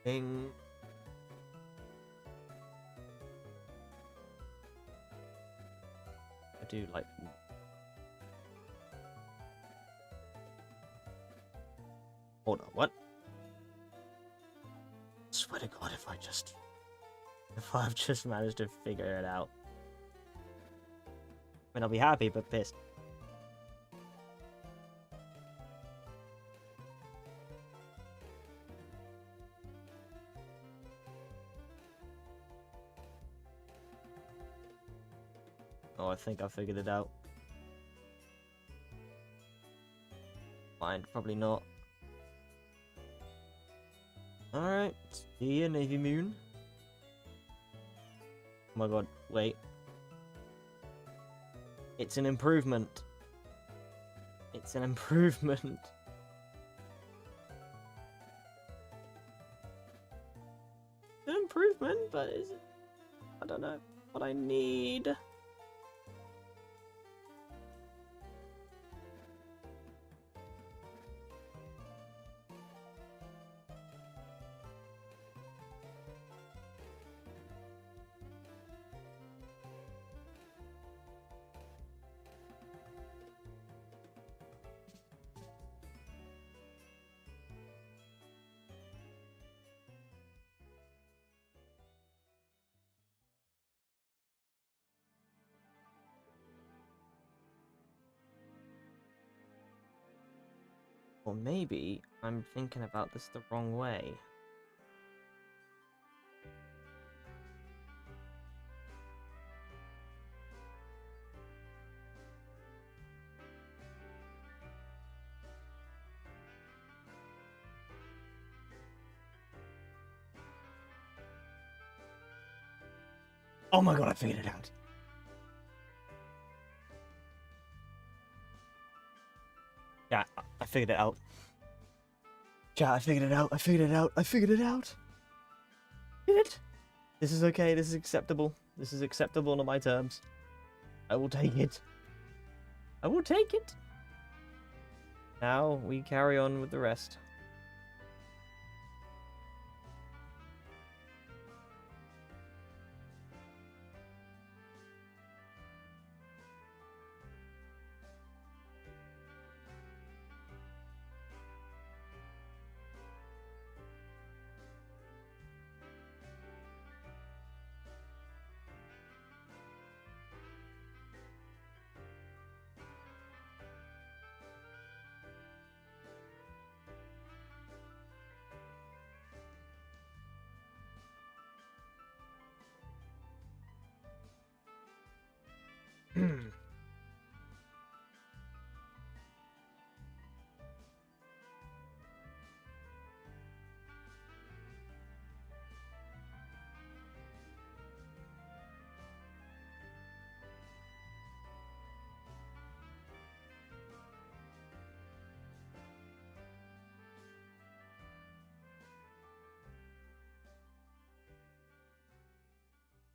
Ding. I do like. Hold on, what? I swear to God, if I just if I've just managed to figure it out. I mean, I'll be happy, but pissed. Oh, I think I figured it out. Fine, probably not. Alright, see ya, Navy Moon. Oh my god, wait. It's an improvement. It's an improvement. It's an improvement, but is it? I don't know what I need. Or maybe I'm thinking about this the wrong way. Oh my god, I figured it out. Yeah, I figured it out. Yeah, I figured it out. I figured it out. I figured it out. Did it? This is okay. This is acceptable. This is acceptable on my terms. I will take it. I will take it. Now we carry on with the rest.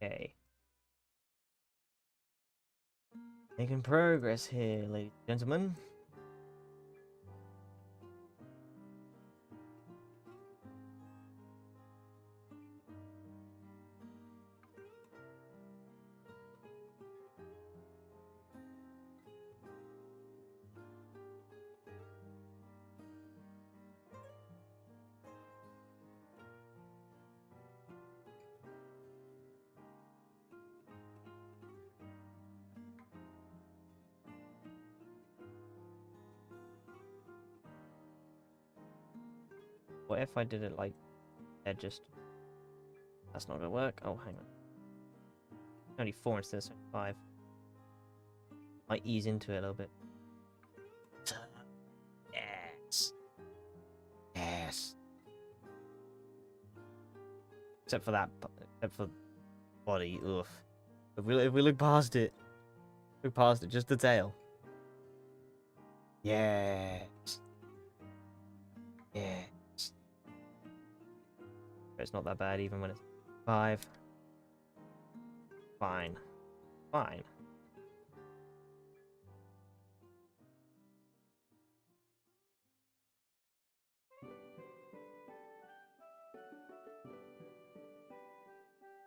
Okay. Making progress here, ladies and gentlemen. What if I did it like just... That's not gonna work. Oh, hang on. Only 4 instead of 5. Might ease into it a little bit. Yes. Yes. Except for that. Except for body. Oof. If we look past it. Look past it. Just the tail. Yes. Yes. It's not that bad even when it's 5. Fine. Fine.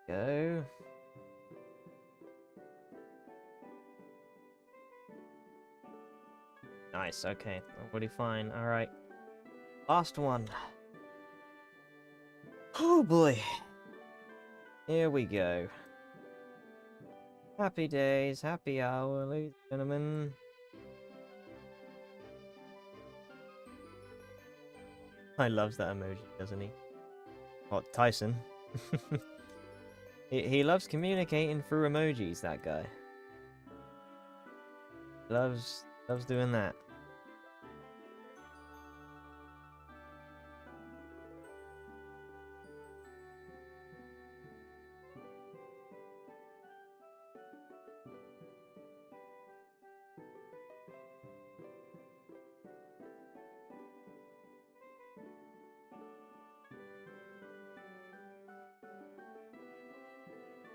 Go. Nice, okay. Already fine. Alright. Last one. Oh boy. Here we go. Happy days, happy hour, ladies and gentlemen. I loves that emoji, doesn't he? What, Tyson? he loves communicating through emojis, that guy. Loves doing that.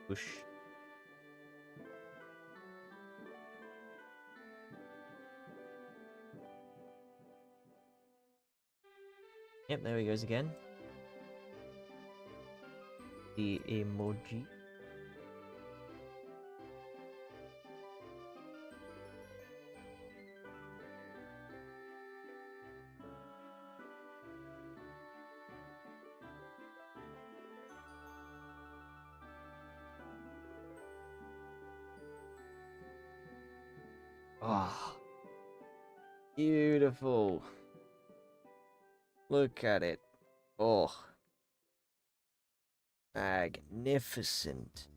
Whoosh. Yep, there he goes again. The emoji. Ah, oh, beautiful. Look at it. Oh, magnificent.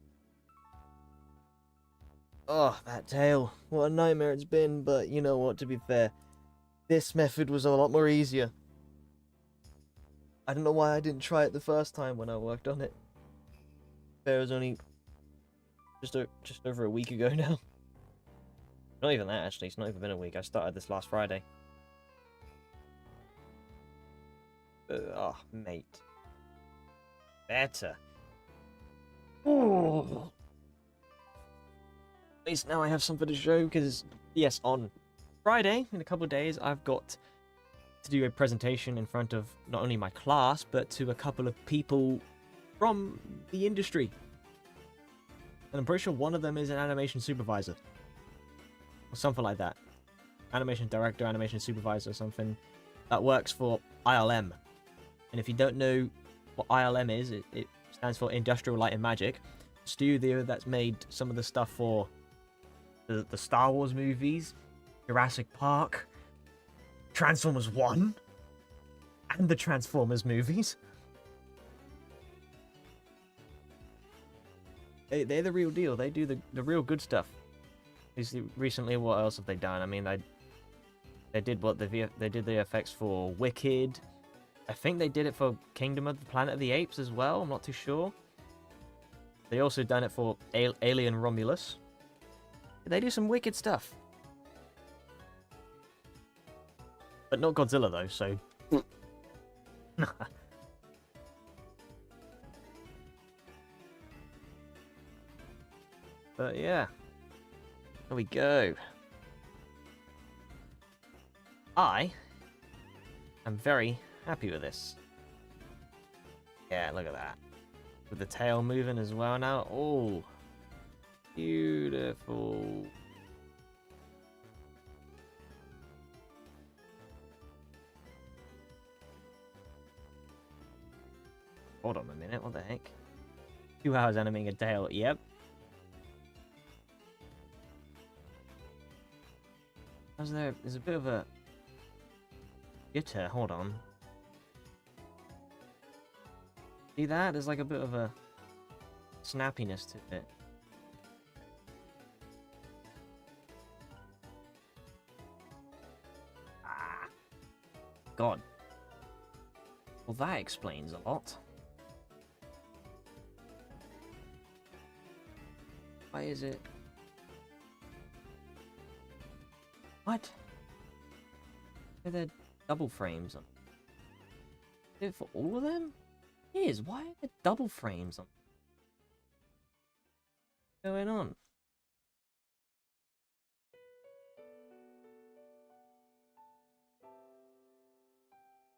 Oh, that tail. What a nightmare it's been, but you know what, to be fair, this method was a lot more easier. I don't know why I didn't try it the first time when I worked on it. It was only just over a week ago now. Not even that, actually. It's not even been a week. I started this last Friday. Oh, mate. Better. Oh. At least now I have something to show, because, yes, on Friday, in a couple of days, I've got to do a presentation in front of not only my class, but to a couple of people from the industry. And I'm pretty sure one of them is an animation supervisor. Or something like that. Animation director, animation supervisor, or something that works for ILM. And if you don't know what ILM is, it stands for Industrial Light and Magic. Studio that's made some of the stuff for the Star Wars movies, Jurassic Park, Transformers 1, and the Transformers movies. They're the real deal. They do the real good stuff. Recently, what else have they done? I mean, they did the effects for Wicked. I think they did it for Kingdom of the Planet of the Apes as well. I'm not too sure. They also done it for Alien Romulus. They do some wicked stuff. But not Godzilla though, so. But yeah. There we go. I am very happy with this. Yeah, look at that. With the tail moving as well now. Oh, beautiful. Hold on a minute, what the heck? 2 hours animating a tail, yep. There's a bit of a jitter, hold on. See that? There's like a bit of a snappiness to it. Ah. God. Well, that explains a lot. Why is it? What? Are there double frames on? Is it for all of them? It is. Why are there double frames on? What's going on?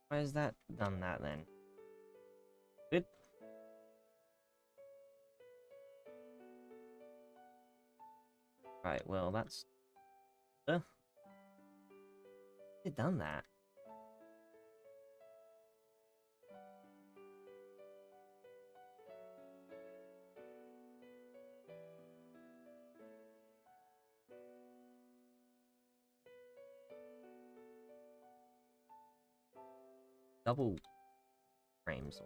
Why has that done that then? Good. Right, well, that's... It done that. double frames.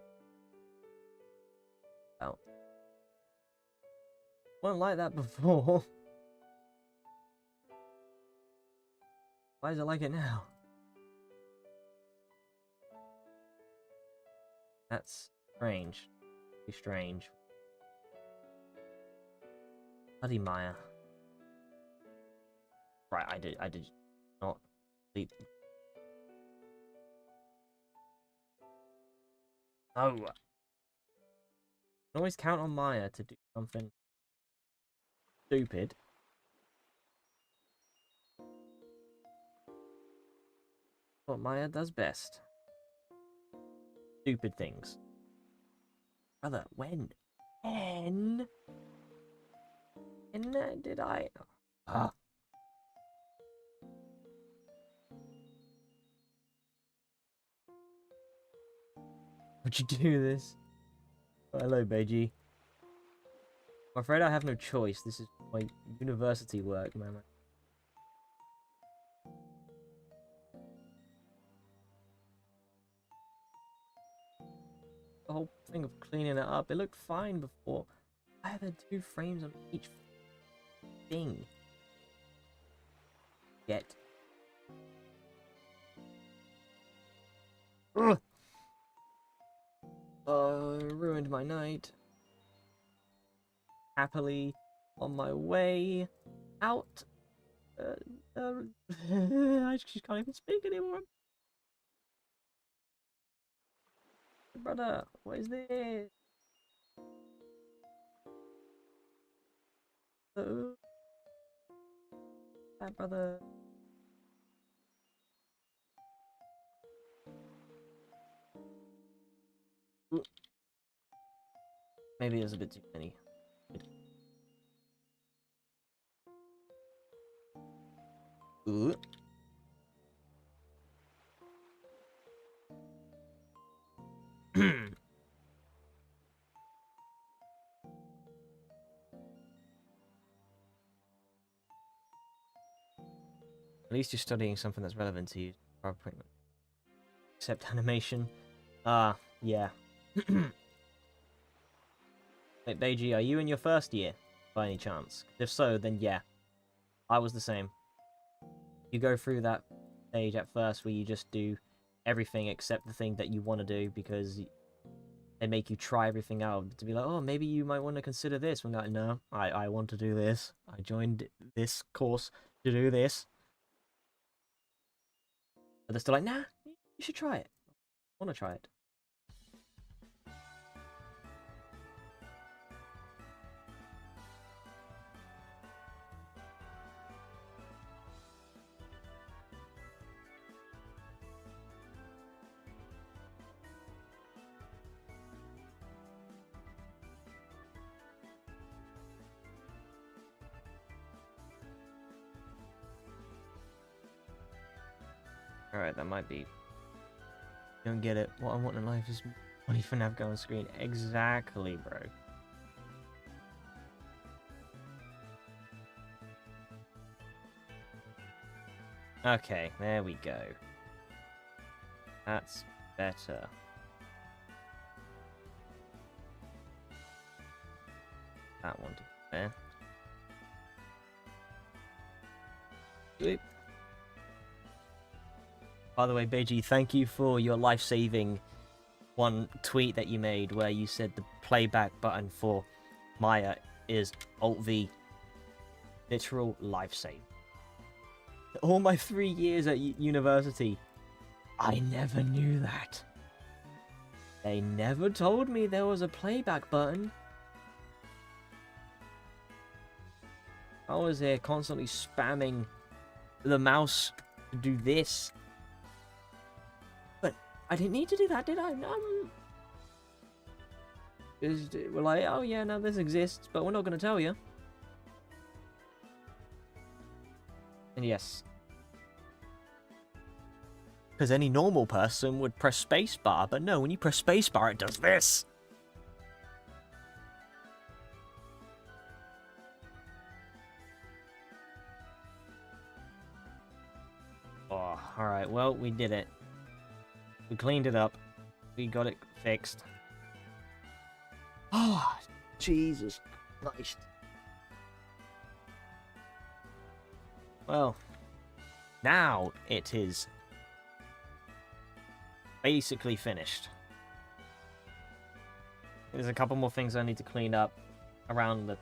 Oh. Wasn't like that before. Why is it like it now? That's strange. Pretty strange. Bloody Maya. Right, I did not sleep. No. You can always count on Maya to do something stupid. What Maya does best. Stupid things. Brother, when? When did I? Ah. Would you do this? Oh, hello, Beiji. I'm afraid I have no choice. This is my university work, man. The whole thing of cleaning it up, it looked fine before. Why are there 2 frames on each thing? Get. Ugh. Ruined my night. Happily on my way out. I just can't even speak anymore. Brother, what is this? That brother. Ooh. Maybe there's a bit too many. Ooh. At least you're studying something that's relevant to you. Except animation. Yeah. Wait, Beiji, are you in your first year, by any chance? If so, then yeah. I was the same. You go through that stage at first where you just do everything except the thing that you want to do because they make you try everything out to be like, oh, maybe you might want to consider this. We're like, no, I want to do this. I joined this course to do this. But they're still like, nah, you should try it. I want to try it. Alright, that might be... Don't get it. What I want in life is money for FNAF go on screen. Exactly, bro. Okay, there we go. That's better. That one to there. Sweet. By the way, Beiji, thank you for your life-saving one tweet that you made where you said the playback button for Maya is Alt-V. Literal life-save. All my 3 years at university, I never knew that. They never told me there was a playback button. I was here constantly spamming the mouse to do this. But I didn't need to do that, did I? We're like, oh yeah, now this exists, but we're not going to tell you. And yes. Because any normal person would press spacebar, but no, when you press spacebar, it does this. Oh, alright, well, we did it. We cleaned it up. We got it fixed. Ah, oh, Jesus Christ. Well, now it is basically finished. There's a couple more things I need to clean up around the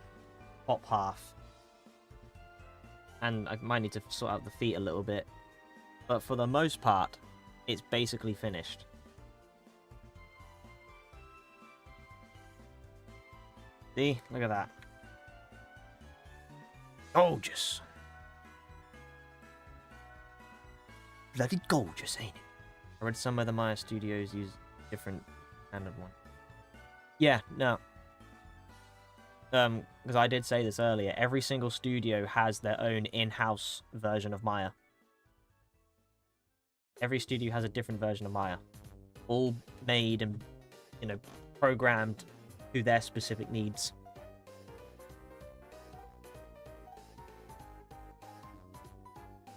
top half. And I might need to sort out the feet a little bit. But for the most part, it's basically finished. See? Look at that. Gorgeous. Bloody gorgeous, ain't it? I read some of the Maya studios use different kind of one. Yeah, no. Because I did say this earlier, every single studio has their own in-house version of Maya. Every studio has a different version of Maya. All made and, you know, programmed to their specific needs.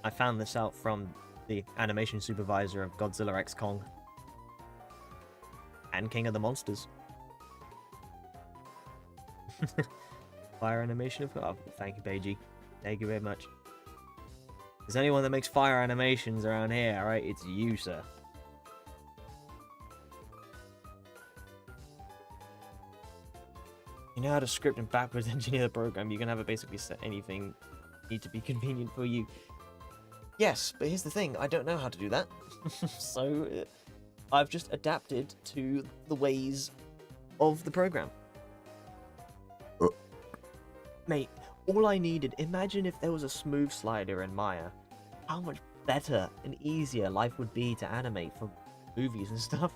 I found this out from the animation supervisor of Godzilla X Kong and King of the Monsters. Fire animation of... Oh, thank you, Beiji. Thank you very much. If there's anyone that makes fire animations around here, alright? It's you, sir. You know how to script and backwards engineer the program. You can have it basically set anything need to be convenient for you. Yes, but here's the thing. I don't know how to do that. So, I've just adapted to the ways of the program. Mate, all I needed, imagine if there was a smooth slider in Maya. How much better and easier life would be to animate for movies and stuff.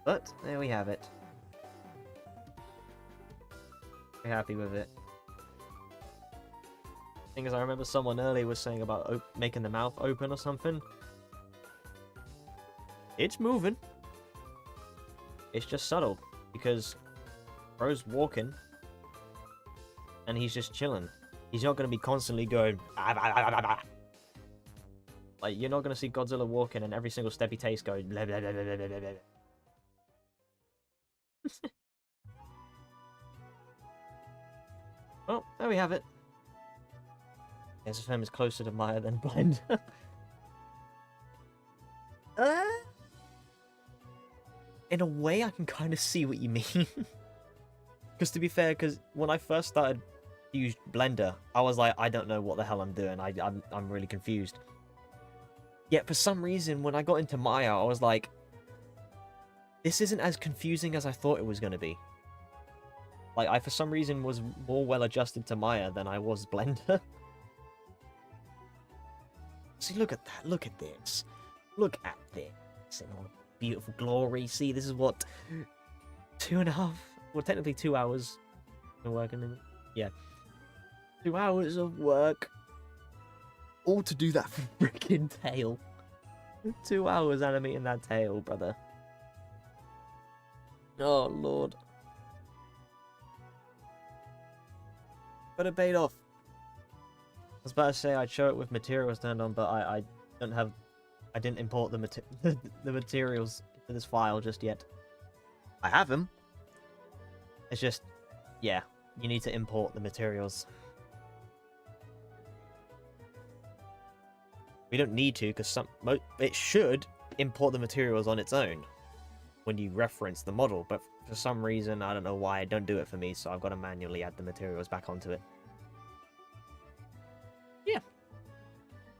But, there we have it. Very happy with it. Thing is, I remember someone earlier was saying about making the mouth open or something. It's moving. It's just subtle. Because Bro's walking, and he's just chilling. He's not going to be constantly going... Like, you're not going to see Godzilla walking, and every single step he takes going... Blah, blah, blah, blah, blah, blah, blah. Well, there we have it. Yes, FM is closer to Maya than Blender. In a way, I can kind of see what you mean. Because to be fair, because when I first started to use Blender, I was like, I don't know what the hell I'm doing. I'm really confused. Yet for some reason, when I got into Maya, I was like, this isn't as confusing as I thought it was going to be. Like, I for some reason was more well adjusted to Maya than I was Blender. See, look at that. Look at this. Look at this. In all beautiful glory. See, this is what... 2.5... Well, technically 2 hours of working. Yeah. 2 hours of work. All to do that freaking tail. 2 hours animating that tail, brother. Oh, Lord. But it paid off. I was about to say I'd show it with materials turned on, but I don't have... I didn't import the, the materials into this file just yet. I have them. It's just... Yeah, you need to import the materials. We don't need to, because it should import the materials on its own when you reference the model, but for some reason, I don't know why, it don't do it for me, so I've got to manually add the materials back onto it. Yeah.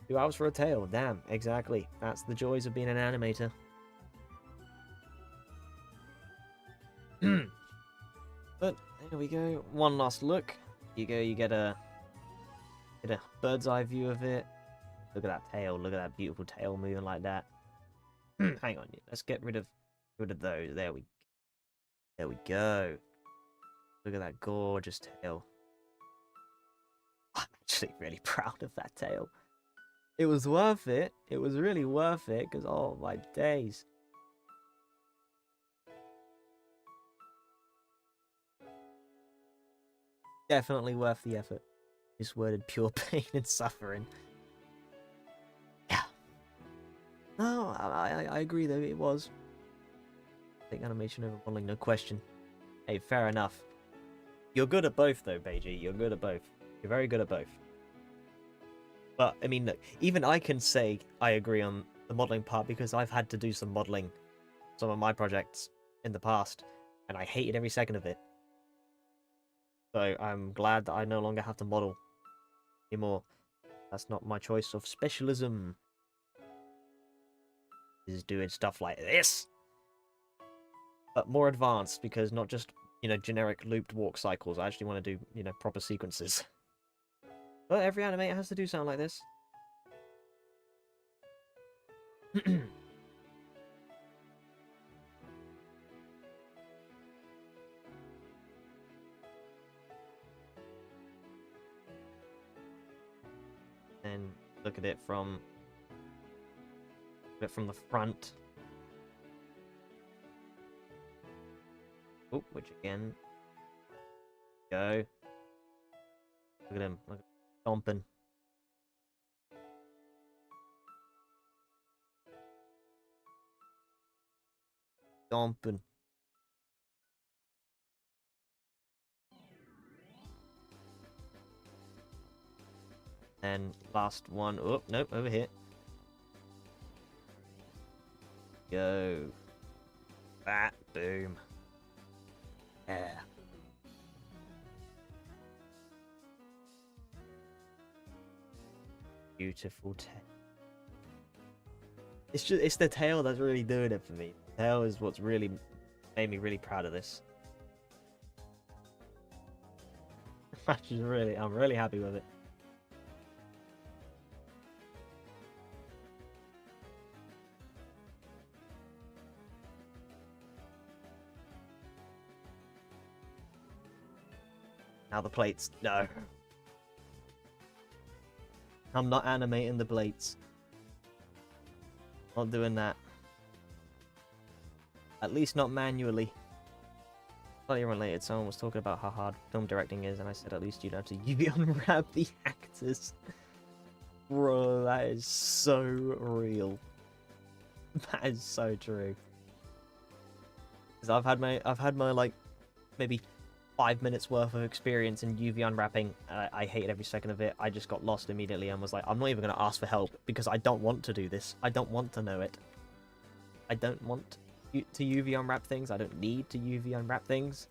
2 hours for a tail, damn, exactly. That's the joys of being an animator. But, there we go, one last look. You get a bird's eye view of it. Look at that tail, look at that beautiful tail moving like that. Hang on, let's get rid of those. There we go. Look at that gorgeous tail. I'm actually really proud of that tail. It was worth it. It was really worth it, because, oh my days. Definitely worth the effort. Just worded pure pain and suffering. No, I agree though, it was. I think animation over modeling, no question. Hey, fair enough. You're good at both though, Beiji. You're good at both. You're very good at both. But, I mean, look, even I can say I agree on the modeling part because I've had to do some modeling, some of my projects in the past, and I hated every second of it. So I'm glad that I no longer have to model anymore. That's not my choice of specialism. Is doing stuff like this, but more advanced because not just, you know, generic looped walk cycles. I actually want to do, you know, proper sequences. But every animator has to do something like this. And look at it from the front. Oh, which again. Go. Look at him. Look at him stomping. Stomping. And last one. Oh, nope, over here. Go. That. Boom. Yeah. Beautiful tail. It's the tail that's really doing it for me. The tail is what's really made me really proud of this. I'm really happy with it. Now the plates. No. I'm not animating the plates. Not doing that. At least not manually. Slightly related, someone was talking about how hard film directing is, and I said at least you'd have to UV unwrap the actors. Bro, that is so real. That is so true. Because I've had my like maybe 5 minutes worth of experience in UV unwrapping. I hated every second of it. I just got lost immediately and was like, I'm not even going to ask for help because I don't want to do this. I don't want to know it. I don't want to UV unwrap things. I don't need to UV unwrap things.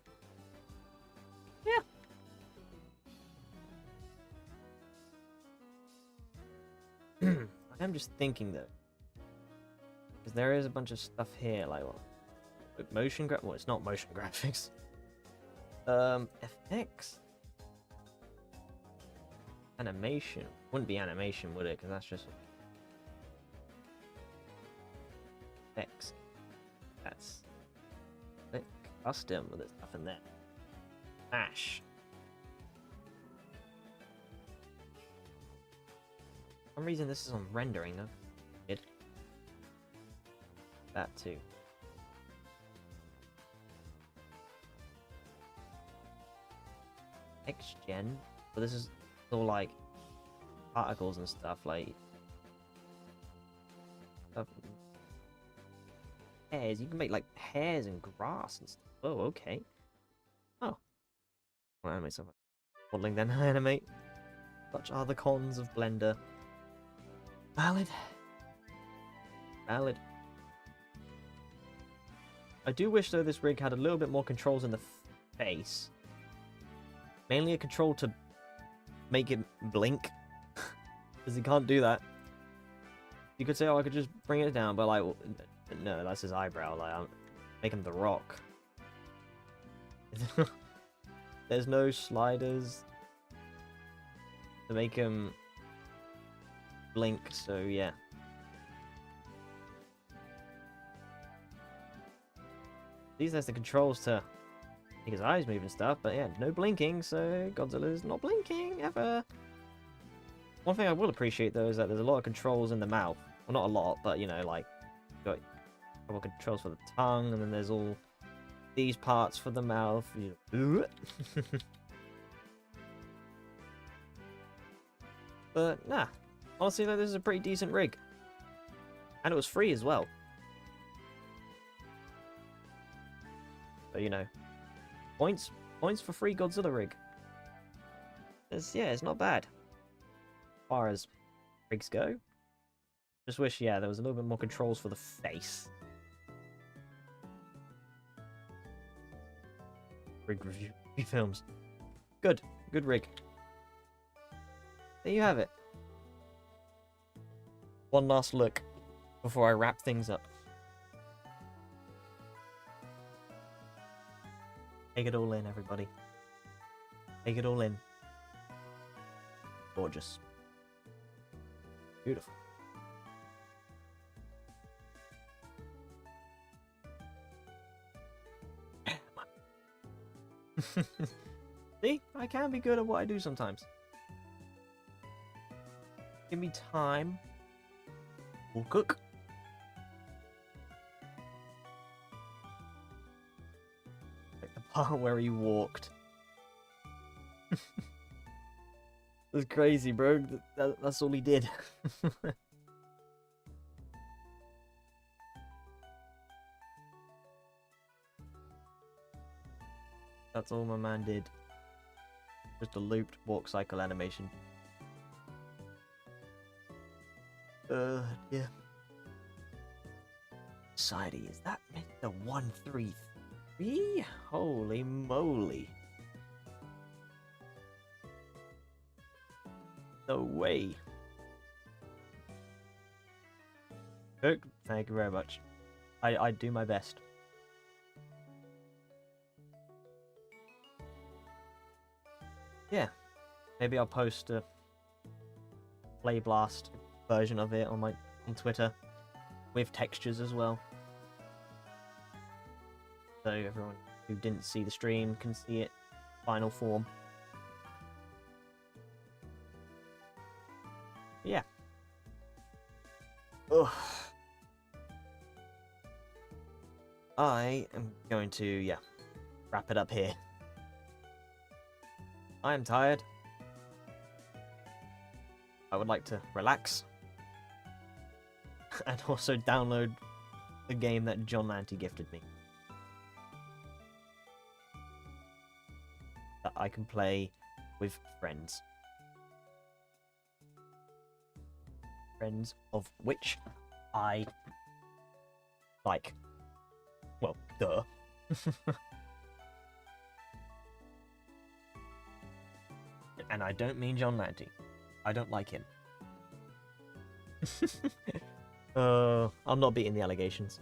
Yeah. I'm just thinking though, because there is a bunch of stuff here, like what? Motion well, it's not motion graphics. FX? Animation. Wouldn't be animation, would it? Because that's just FX. That's custom with the stuff in there. Ash. For some reason this is on rendering though. It. That too. X-Gen, but this is all like particles and stuff, like hairs. You can make like hairs and grass and stuff. Oh, okay. Oh, I'll animate something. Modeling then animate. Such are the cons of Blender. Valid. Valid. I do wish though this rig had a little bit more controls in the face. Mainly a control to make it blink, because he can't do that. You could say, oh, I could just bring it down, but like, well, no, that's his eyebrow. Like, I'm making the rock. There's no sliders to make him blink, so yeah. These there's the controls to make his eyes move and stuff, but yeah, no blinking, so Godzilla's not blinking ever. One thing I will appreciate though is that there's a lot of controls in the mouth. Well, not a lot, but you know, like, you got a couple controls for the tongue, and then there's all these parts for the mouth. But nah, honestly, like, this is a pretty decent rig. And it was free as well. So, you know, points for free Godzilla rig. It's not bad. As far as rigs go. Just wish, yeah, there was a little bit more controls for the face. Rig review films. Good rig. There you have it. One last look before I wrap things up. Take it all in, everybody. Take it all in. Gorgeous. Beautiful. See? I can be good at what I do sometimes. Give me time. We'll cook. Like the part where he walked. It was crazy, bro. That's all he did. That's all my man did. Just a looped walk cycle animation. Yeah. Society, is that Mr. 133? Holy moly. No way. Cook, thank you very much. I do my best. Yeah, maybe I'll post a Play Blast version of it on Twitter with textures as well, so everyone who didn't see the stream can see it final form. Yeah. Ugh. I am going to wrap it up here. I am tired. I would like to relax. And also download the game that John Lanty gifted me. That I can play with friends. Friends of which I like. Well, duh. And I don't mean John Lanty. I don't like him. I'm not beating the allegations.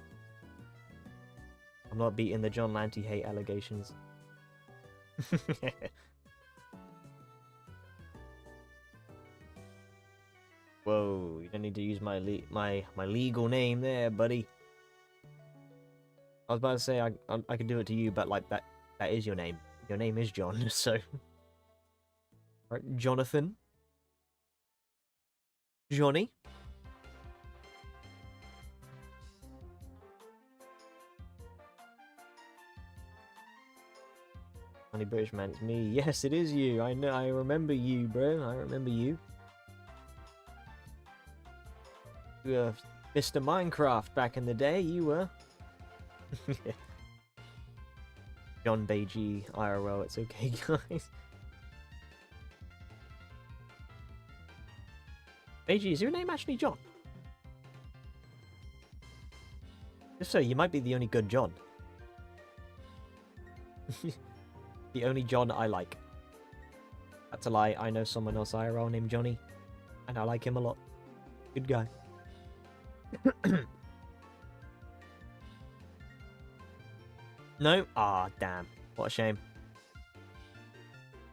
I'm not beating the John Lanty hate allegations. Whoa, you don't need to use my legal name there, buddy. I was about to say I could do it to you, but like that is your name. Your name is John, so. Right, Jonathan. Johnny. Funny British man, it's me. Yes, it is you. I know. I remember you, bro. I remember you. You were Mr. Minecraft back in the day. You were. John Beiji IRL. It's okay, guys. Beiji, is your name actually John? If so, you might be the only good John. The only John I like. That's a lie. I know someone else IRL named Johnny, and I like him a lot. Good guy. No? Ah, damn. What a shame.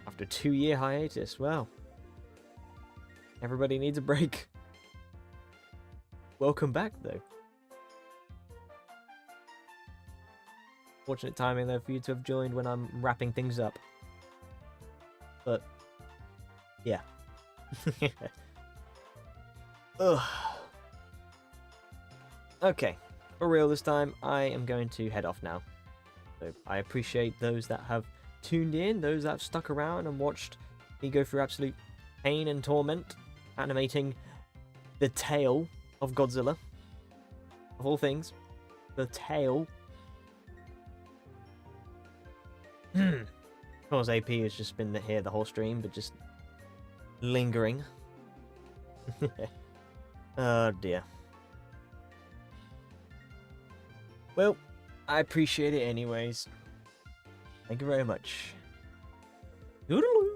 After a 2-year hiatus, well. Everybody needs a break. Welcome back, though. Fortunate timing, though, for you to have joined when I'm wrapping things up. But, yeah. Ugh. Okay, for real this time, I am going to head off now. So I appreciate those that have tuned in, those that have stuck around and watched me go through absolute pain and torment, animating the tail of Godzilla. of all things, the tail. Of course, AP has just been here the whole stream, but just lingering. Oh dear. Well, I appreciate it anyways. Thank you very much. Toodaloo.